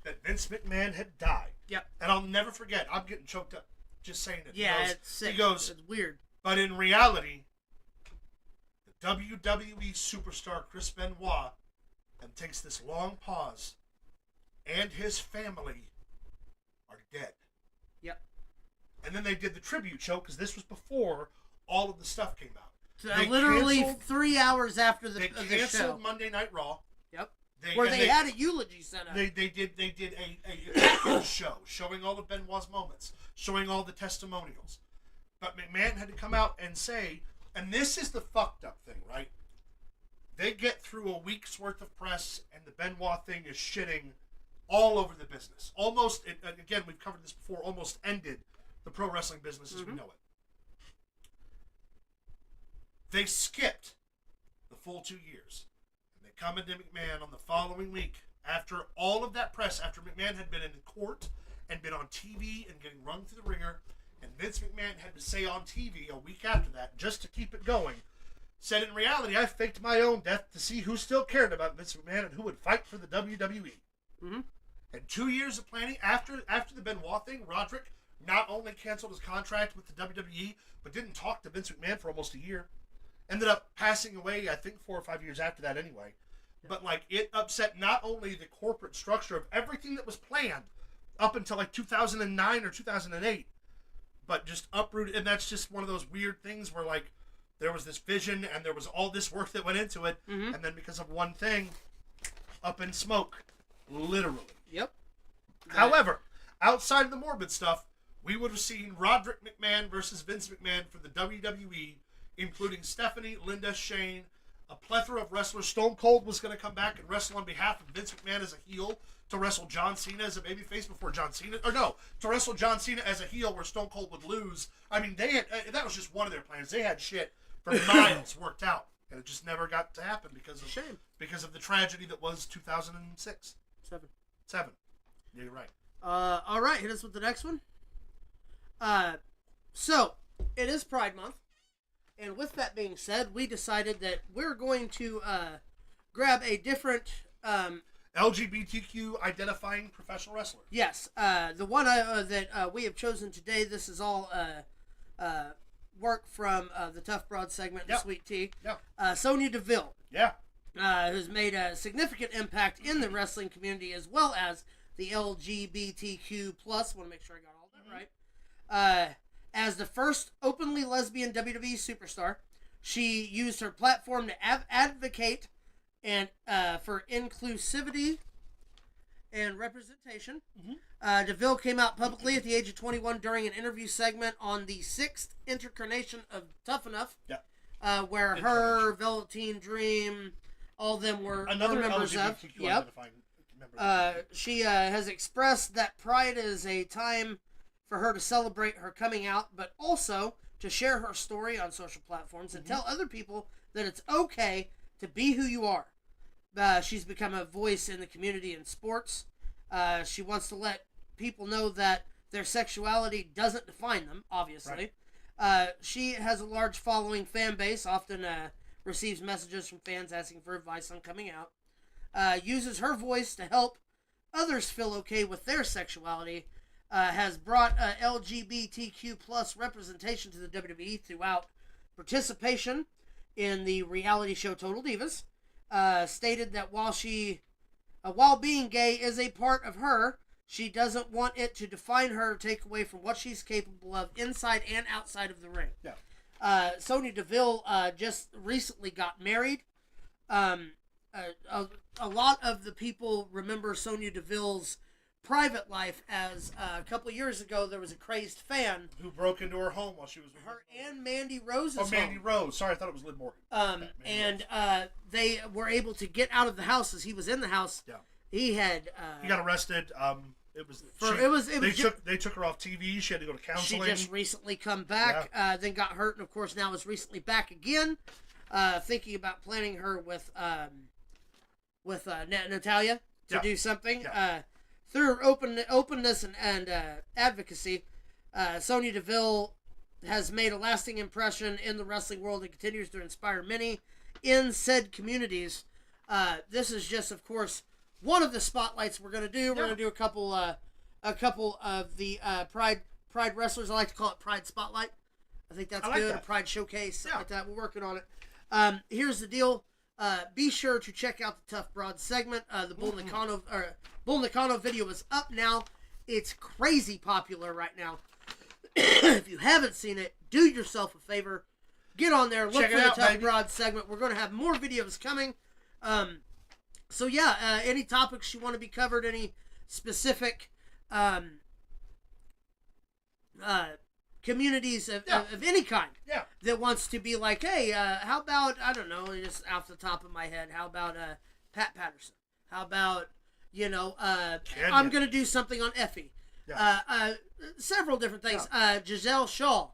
that Vince McMahon had died." Yep. And I'll never forget. I'm getting choked up just saying it. Yeah, it's sick. He goes, it's weird. But in reality, the WWE superstar Chris Benoit, and takes this long pause, and his family are dead. Yep. And then they did the tribute show because this was before all of the stuff came out. So literally 3 hours after They the show. canceled Monday Night Raw. Yep. They had a eulogy set up. They did a show showing all of Benoit's moments, showing all the testimonials. But McMahon had to come out and say, and this is the fucked up thing, right? They get through a week's worth of press, and the Benoit thing is shitting all over the business. Almost, and again, we've covered this before, almost ended the pro wrestling business as we know it. They skipped the full 2 years. And they come into McMahon on the following week, after all of that press, after McMahon had been in court and been on TV and getting rung through the ringer, and Vince McMahon had to say on TV a week after that, just to keep it going, said, in reality, I faked my own death to see who still cared about Vince McMahon and who would fight for the WWE. Mm-hmm. And 2 years of planning, after the Benoit thing, Roderick not only canceled his contract with the WWE, but didn't talk to Vince McMahon for almost a year. Ended up passing away, I think, 4 or 5 years after that anyway. Yeah. But, like, it upset not only the corporate structure of everything that was planned up until, like, 2009 or 2008, but just uprooted. And that's just one of those weird things where, like, there was this vision and there was all this work that went into it. Mm-hmm. And then because of one thing, up in smoke. Literally. Yep. However, outside of the morbid stuff, we would have seen Roderick McMahon versus Vince McMahon for the WWE including Stephanie, Linda, Shane, a plethora of wrestlers. Stone Cold was going to come back and wrestle on behalf of Vince McMahon as a heel to wrestle John Cena as a babyface before John Cena, or no, to wrestle John Cena as a heel where Stone Cold would lose. I mean, they had that was just one of their plans. They had shit for miles worked out, and it just never got to happen because of the tragedy that was 2006. Seven. Yeah, you're right. All right, hit us with the next one. So it is Pride Month, and with that being said, we decided that we're going to grab a different LGBTQ identifying professional wrestler. Yes, the one that we have chosen today. This is all work from the Tough Broad segment, the Sweet Tea. Yeah. Sonya Deville. Yeah. Who's made a significant impact in the wrestling community as well as the LGBTQ plus. Want to make sure I got all that right. As the first openly lesbian WWE superstar, she used her platform to advocate and for inclusivity and representation. DeVille came out publicly at the age of 21 during an interview segment on the 6th incarnation of Tough Enough, where her, Velveteen Dream, all of them were members of. She has expressed that Pride is a time for her to celebrate her coming out, but also to share her story on social platforms and tell other people that it's okay to be who you are. She's become a voice in the community in sports. She wants to let people know that their sexuality doesn't define them, obviously. Right. She has a large following fan base, often receives messages from fans asking for advice on coming out. Uses her voice to help others feel okay with their sexuality. Has brought LGBTQ plus representation to the WWE throughout participation in the reality show Total Divas. Stated that while being gay is a part of her, she doesn't want it to define her or take away from what she's capable of inside and outside of the ring. Yeah. Sonya Deville just recently got married. A lot of the people remember Sonya Deville's private life as a couple of years ago there was a crazed fan who broke into her home while she was with her and Mandy Rose's home. Mandy Rose. Sorry, I thought it was Liv Morgan. They were able to get out of the house as he was in the house. Yeah. He got arrested. They took her off TV. She had to go to counseling. She just recently come back, then got hurt, and of course now is recently back again. Thinking about planning her with Natalia to do something. Yeah. Through her openness and advocacy, Sonya Deville has made a lasting impression in the wrestling world and continues to inspire many in said communities. This is just, of course, one of the spotlights we're going to do. We're going to do a couple of the Pride wrestlers. I like to call it Pride Spotlight. I think that's good. A Pride Showcase, something like that. We're working on it. Here's the deal. Be sure to check out the Tough Broad segment. The Bull Nakano video is up now. It's crazy popular right now. If you haven't seen it, do yourself a favor. Get on there. Look for the Tough Broad segment. We're going to have more videos coming. Any topics you want to be covered, any specific communities of any kind that wants to be like, hey, how about, I don't know, just off the top of my head, how about Pat Patterson? How about, I'm going to do something on Effie. Yeah. Several different things. Yeah. Giselle Shaw.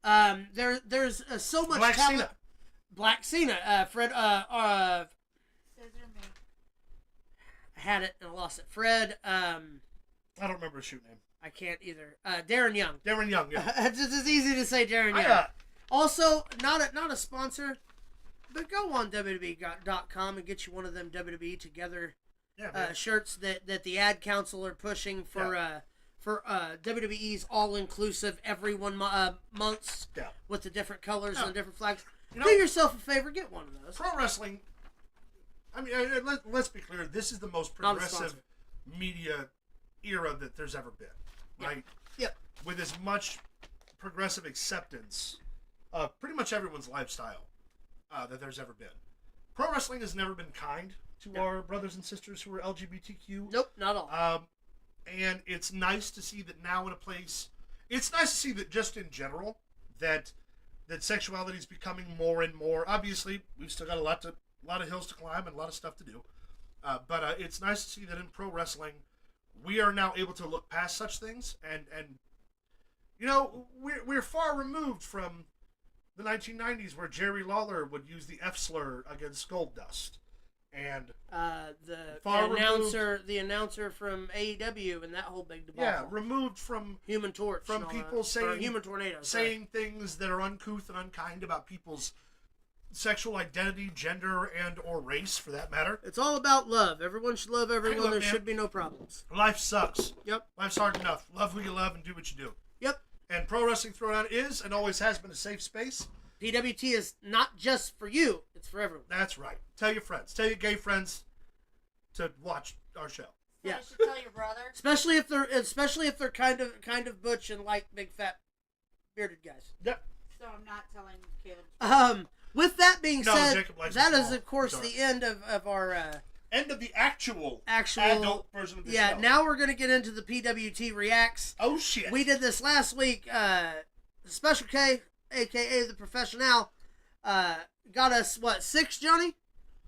There's so much Black talent. Cena. Black Cena. Fred. I had it and I lost it. Fred. I don't remember his shoot name. I can't either. Darren Young. Darren Young, yeah. It's easy to say Darren Young. Also, not a sponsor, but go on WWE.com and get you one of them WWE Together shirts that the ad council are pushing for WWE's all-inclusive every 1 months with the different colors and the different flags. Do yourself a favor, get one of those. Pro wrestling, I mean, let's be clear, this is the most progressive media era that there's ever been. Right? Yep. With as much progressive acceptance of pretty much everyone's lifestyle that there's ever been. Pro wrestling has never been kind to our brothers and sisters who are LGBTQ. Nope, not all. And it's nice to see that now in a place... It's nice to see that just in general, that that sexuality is becoming more and more. Obviously, we've still got a lot of hills to climb and a lot of stuff to do. But it's nice to see that in pro wrestling, we are now able to look past such things, and you know, we're far removed from the 1990s where Jerry Lawler would use the F slur against Goldust, and the announcer from AEW and that whole big debacle. Yeah, removed from Human Torch, from people saying Human Tornado, saying things that are uncouth and unkind about people's sexual identity, gender, and or race, for that matter. It's all about love. Everyone should love everyone. Look, there man, should be no problems. Life sucks. Yep. Life's hard enough. Love who you love and do what you do. Yep. And Pro Wrestling Throwdown is and always has been a safe space. PWT is not just for you; it's for everyone. That's right. Tell your friends. Tell your gay friends to watch our show. So Yeah. you should tell your brother. Especially if they're kind of butch and like big fat bearded guys. Yep. So I'm not telling Caleb. With that being No, said, Jacob likes that it is small. of course Dark. the end of our End of the actual actual adult version of the yeah. show. Now we're gonna get into the PWT reacts. Oh shit. We did this last week. Special K, aka the Professional, got us what 6, Johnny?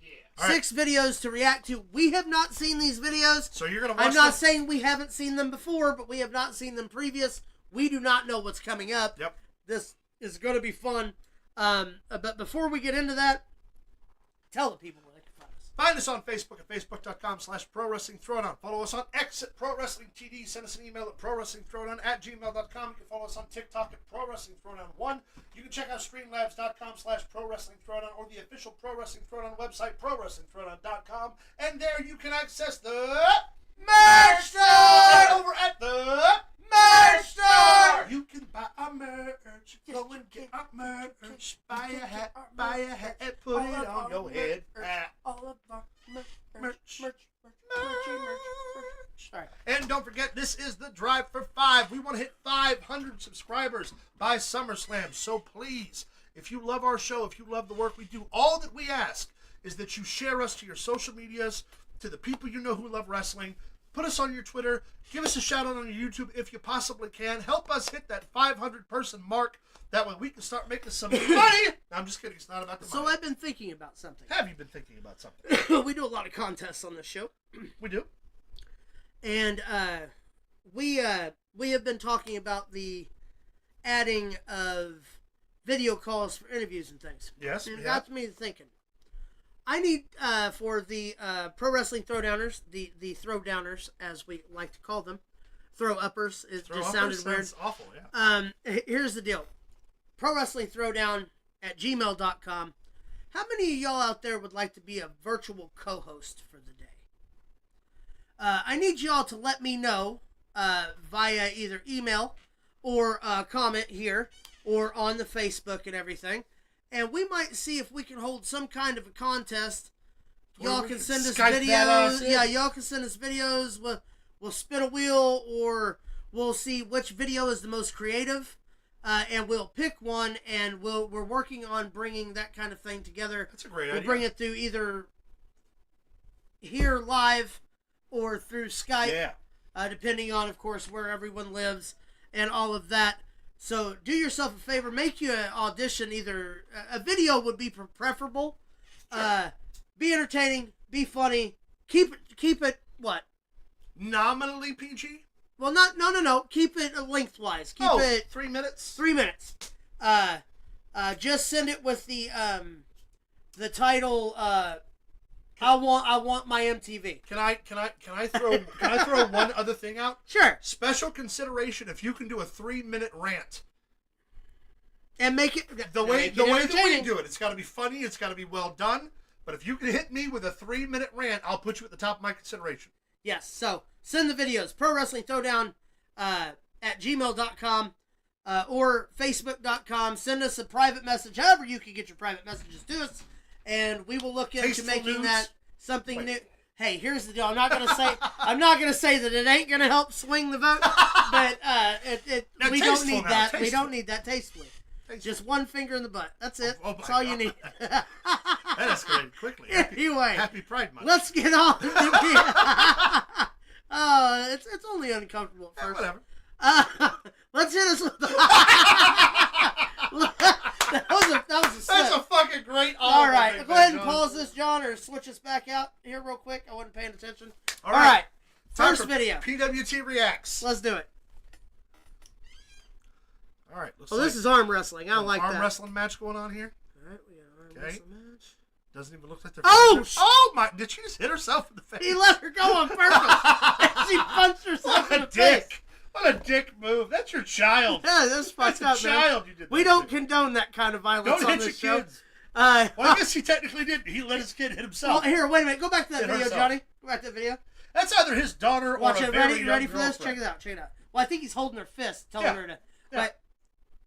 Yeah. All right. 6 videos to react to. We have not seen these videos. So you're gonna watch I'm not them? saying we haven't seen them before, but we have not seen them previous. We do not know what's coming up. Yep. This is going to be fun. But before we get into that, tell the people where they can find us. Find us on Facebook at facebook.com/ProWrestlingThrowdown. Follow us on X at ProWrestlingTD. Send us an email at ProWrestlingThrowdown@gmail.com. You can follow us on TikTok at ProWrestlingThrowdown1. You can check out StreamLabs.com/ProWrestlingThrowdown or the official Pro Wrestling Throwdown website, ProWrestlingThrowdown.com. And there you can access the Merch store! Right over at the Merch store! You can buy our merch. Go and get our merch. Buy a hat, and put it on your head. All of our merch. All right. And don't forget, this is the Drive for 5. We want to hit 500 subscribers by SummerSlam. So please, if you love our show, if you love the work we do, all that we ask is that you share us to your social medias, to the people you know who love wrestling. Put us on your Twitter. Give us a shout out on your YouTube if you possibly can. Help us hit that 500 person mark. That way we can start making some money. No, I'm just kidding. It's not about the money. So I've been thinking about something. Have you been thinking about something? We do a lot of contests on this show. We do. And we have been talking about the adding of video calls for interviews and things. Yes, And it we got have. me thinking. I need for the Pro Wrestling Throwdowners, the Throwdowners as we like to call them, Throw Uppers. It Throw just up sounded weird. sounds awful, yeah. Here's the deal. Pro Wrestling Throwdown at gmail.com. How many of y'all out there would like to be a virtual co-host for the day? I need y'all to let me know via either email or comment here or on the Facebook and everything. And we might see if we can hold some kind of a contest. Or Y'all we can can send us Skype that videos. ass in. Yeah, y'all can send us videos. We'll spin a wheel, or we'll see which video is the most creative. And we'll pick one, and we're working on bringing that kind of thing together. That's a great We'll idea. bring it through either here live or through Skype, Yeah. depending on, of course, where everyone lives and all of that. So do yourself a favor, make you an audition. Either a video would be preferable. Sure. Be entertaining, be funny. Keep it what? Nominally PG? Well, no. Keep it lengthwise. Keep it 3 minutes? 3 minutes. Just send it with the title. I want my MTV. Can I throw one other thing out? Sure. Special consideration if you can do a 3-minute rant. And make it The way make that it we entertaining. do it, it's got to be funny. It's got to be well done. But if you can hit me with a 3-minute rant, I'll put you at the top of my consideration. Yes, so send the videos. Pro Wrestling Throwdown at gmail.com or facebook.com. Send us a private message. However you can get your private messages to us. And we will look into Tasteful making nudes? that something Wait. new. Hey, here's the deal. I'm not gonna say that it ain't gonna help swing the vote, but Now, we don't tasteful need now, that. We tasteful. don't need that tastefully. Tasteful. Just one finger in the butt. That's it. Oh, my That's all you God. need. That escalated quickly. Anyway. Happy Pride Month. Let's get on. It's only uncomfortable at Yeah, first. whatever. Let's hit us with the That was a That's slip. a fucking great All right, thing, go ahead and John. pause this, John, or switch us back out here real quick. I wasn't paying attention. All All right. right. Time First for video. PWT reacts. Let's do it. All right. Looks Well, this like is arm wrestling. I don't like arm that. wrestling match going on here. All right, we got an arm Okay. wrestling match. Doesn't even look like they're. Oh, finishing. Oh my! Did she just hit herself in the face? He let her go on purpose. She punched herself What in a the face. dick! What a dick move! That's your child. Yeah, that's That's fucked a up, man. child. You did. We that don't to. condone that kind of violence Don't on hit this your show. kids. Well, I guess he technically did. He let his kid hit well, himself. here, wait a minute. Go back to that Hit video, herself. Johnny. Go back to that video. That's either his daughter Watch or a it. very Ready? You ready young for this? girlfriend. Check it out. Check it out. Well, I think he's holding her fist, telling Yeah. her to. Yeah. Wait,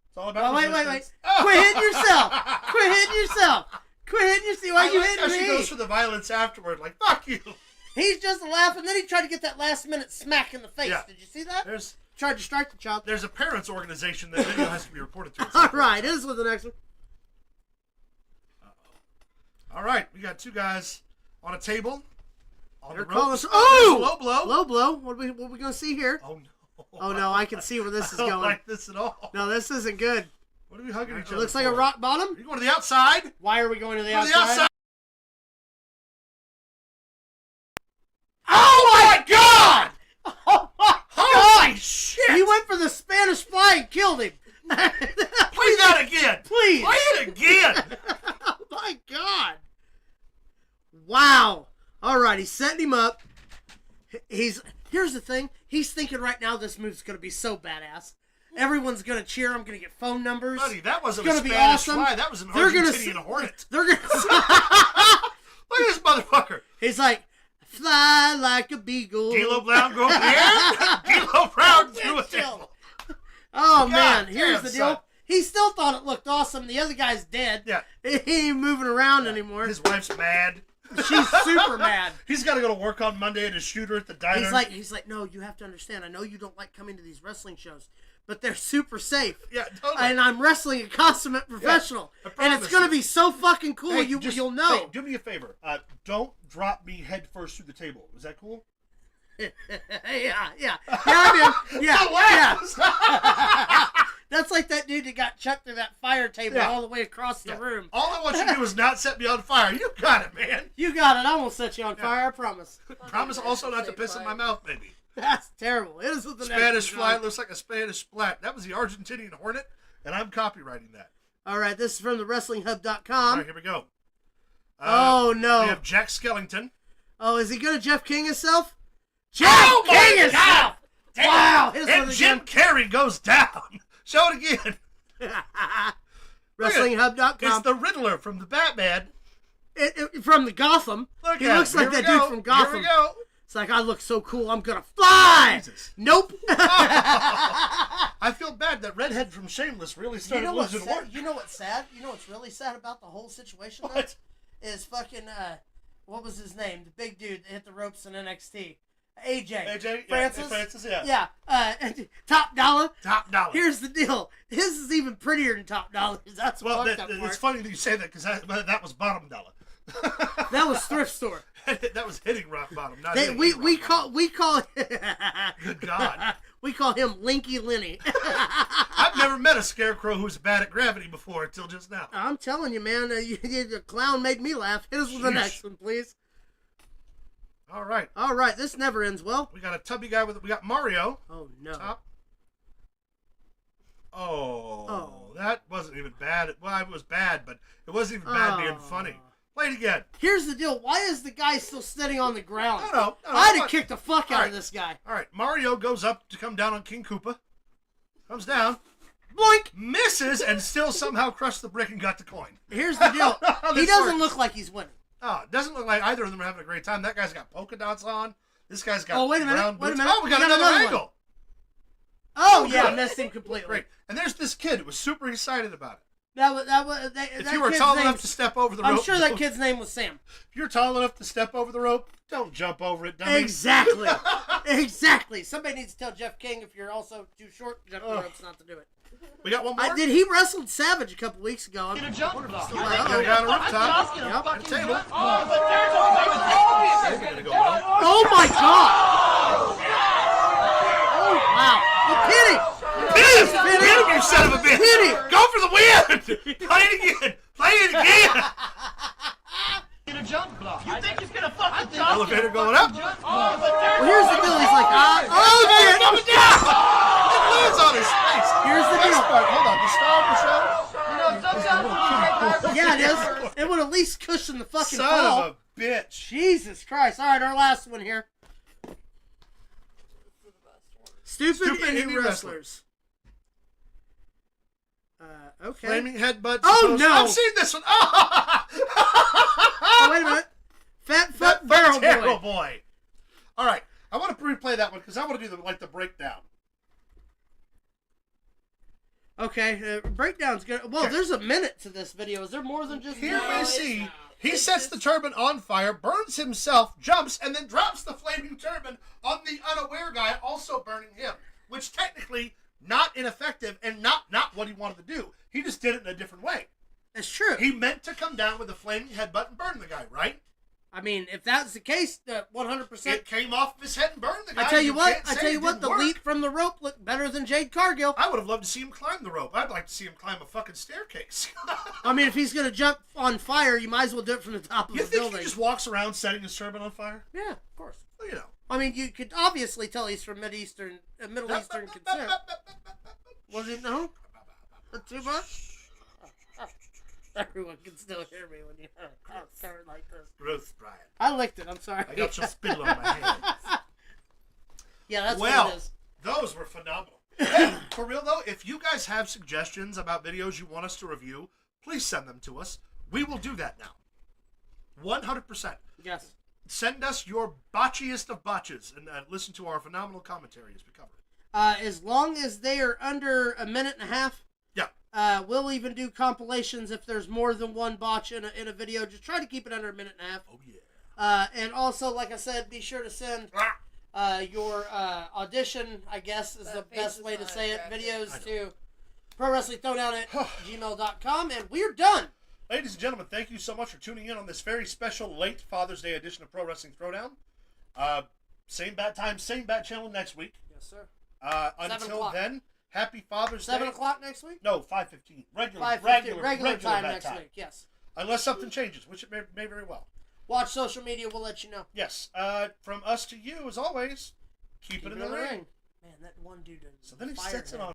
It's all about wait. resistance. Oh. Quit hitting yourself. Quit hitting yourself. Quit hitting yourself. Why I are you like how hitting she me? goes for the violence afterward. Like fuck you. He's just laughing. Then he tried to get that last minute smack in the face. Yeah. Did you see that? There's Tried to strike the child. a parents organization that video has to be reported to. All right, this was the next one. All right, we got two guys on a table. On They're the calling ropes. us. Oh, Oh, low blow. low blow. What are we gonna see here? Oh no. Oh no, I can see where this is I don't going. like this at all. No, this isn't good. What are we hugging each It other? looks like a for? rock Are bottom. you going to the outside? Why are we going to the Go to outside? the outside. Oh my God! Oh my Holy God! shit! He went for the Spanish fly and killed him. Play that again. Please. Play it again. Oh my God! Wow. All right, he's setting him up. Here's the thing. He's thinking right now this move's gonna be so badass. Everyone's gonna cheer. I'm gonna get phone numbers. Buddy, that wasn't It's a gonna be Spanish awesome. fly. That was an They're gonna Argentinian hornet. They're gonna. Look at this motherfucker. He's like, fly like a beagle. D'Lo Brown go over the air. D'Lo Brown through a table. Oh God man, here's damn, the deal. son. He still thought it looked awesome. The other guy's dead. Yeah. He ain't moving around anymore. His wife's mad. She's super mad. He's got to go to work on Monday and shoot her at the diner. He's like, no, you have to understand. I know you don't like coming to these wrestling shows, but they're super safe. Yeah, totally. And I'm wrestling a consummate professional, I and it's promise gonna you. be so fucking cool. Hey, You'll know. Hey, do me a favor. Don't drop me head first through the table. Is that cool? yeah, I mean, yeah. Relax. That's like that dude that got chucked through that fire table Yeah. all the way across the Yeah. room. All I want you to do is not set me on fire. You got it, man. You got it. I won't set you on Yeah. fire. I promise. Promise also not to piss in my mouth, baby. That's terrible. It is with the Spanish next fly one. looks like a Spanish splat. That was the Argentinian hornet, and I'm copywriting that. All right, this is from the All WrestlingHub.com. right, here we go. Oh no! We have Jack Skellington. Oh, is he gonna Jeff King himself? Jeff Oh, my King God! himself! Damn. Wow! His And one Jim again. Carrey goes down. Show it again. WrestlingHub.com. It's the Riddler from the Batman. From the Gotham. Look He at looks him. like Here that we dude go. from Gotham. Here we go. It's like, I look so cool, I'm gonna fly! Jesus. Nope. I feel bad that redhead from Shameless really started losing work. You know what's sad? You know what's really sad about the whole situation? though? What? Is fucking, what was his name? The big dude that hit the ropes in NXT. AJ. AJ? Francis? Yeah, Francis, yeah. Yeah. Top Dollar. Top dollar. Here's the deal. His is even prettier than Top Dollar's. That's Well, fucked up it's part. funny that you say that because that was bottom dollar. That was thrift store. That was hitting rock bottom. Not They, hitting we rock bottom. we call Good God. we call him Linky Lenny. I've never met a scarecrow who's bad at gravity before until just now. I'm telling you, man, the clown made me laugh. Hit us with the Sheesh. next one, please. All right. All right, this never ends well. We got a tubby guy we got Mario. Oh no. Top. Oh, Oh. that wasn't even bad. Well, it was bad, but it wasn't even bad being Oh. funny. Play it again. Here's the deal. Why is the guy still sitting on the ground? No, I'd have what? kicked the fuck All out right. of this guy. All right, Mario goes up to come down on King Koopa. Comes down, Boink. misses, and still somehow crushed the brick and got the coin. Here's the deal. How He this doesn't works. look like he's winning. Oh, it doesn't look like either of them are having a great time. That guy's got polka dots on. This guy's got Oh, wait a minute, brown wait a boots. minute. Oh, we got We got another another angle. Oh, Oh, yeah, good. missed him completely. Great. And there's this kid who was super excited about it. If you were kid's tall name- enough to step over the I'm rope, sure that kid's name was Sam. If you're tall enough to step over the rope, don't jump over it, dummy. Exactly. Exactly. Somebody needs to tell Jeff King if you're also too short to jump the Ugh. ropes not to do it. We got one more. Did he wrestled Savage a couple weeks ago? I'm We got a rooftop. Yep. And a table. Oh my god! Oh wow! Oh, Penny! Hit him, you son of a bitch! Hit him! Go for the win! Play it again. Play it again. A jump block. You think he's gonna fucking jump? Elevator going up. Oh, Well, here's the deal. He's like, oh, man. Coming down. It lands on his face. Here's the Best deal. part. Hold on. The star of the show. you know, sometimes Yeah, it is. It would at least cushion the fucking Son fall. of a bitch. Jesus Christ. All right, our last one here. Stupid indie wrestlers. Okay. Flaming headbutt. Oh, no. I've seen this one. Oh, Oh, wait a minute. Fat Foot Barrel Boy. All right. I want to replay that one because I want to do the breakdown. Okay, breakdown's good. Well, there's a minute to this video. Is there more than just Here one? we see he sets the turban on fire, burns himself, jumps, and then drops the flaming turban on the unaware guy, also burning him. Which technically not ineffective and not what he wanted to do. He just did it in a different way. It's true. He meant to come down with a flaming headbutt and burn the guy, right? I mean, if that's the case, 100%. It came off of his head and burned the guy. I tell you what, can't say it the didn't work. leap from the rope looked better than Jade Cargill. I would have loved to see him climb the rope. I'd like to see him climb a fucking staircase. I mean, if he's going to jump on fire, you might as well do it from the top of You the think building. he just walks around setting his turban on fire? Yeah, of course. Well, you know. I mean, you could obviously tell he's from Middle Eastern consent. Was it no? Not too much? Everyone can still hear me when you start like this. Gross, Brian. I licked it. I'm sorry. I got your spittle on my hands. Yeah, that's Well, what it is. those were phenomenal. Hey, for real though, if you guys have suggestions about videos you want us to review, please send them to us. We will do that now. 100%. Yes. Send us your botchiest of botches and listen to our phenomenal commentary as we cover it. As long as they are under a minute and a half, Yeah. we'll even do compilations if there's more than one botch in a video. Just try to keep it under a minute and a half. Oh, yeah. And also, like I said, be sure to send your audition, I guess is the best way to say it, videos to ProWrestlingThrowdown@gmail.com, and we're done. Ladies and gentlemen, thank you so much for tuning in on this very special late Father's Day edition of Pro Wrestling Throwdown. Same bat time, same bat channel next week. Yes, sir. 7 Until o'clock. Then, happy Father's 7 Day. 7 o'clock next week? No, 5:15. Regular Regular time bat next week, yes. Unless something changes, which it may very well. Watch social media, we'll let you know. Yes. From us to you, as always, keep it in the ring. Man, that one dude. So then he sets it on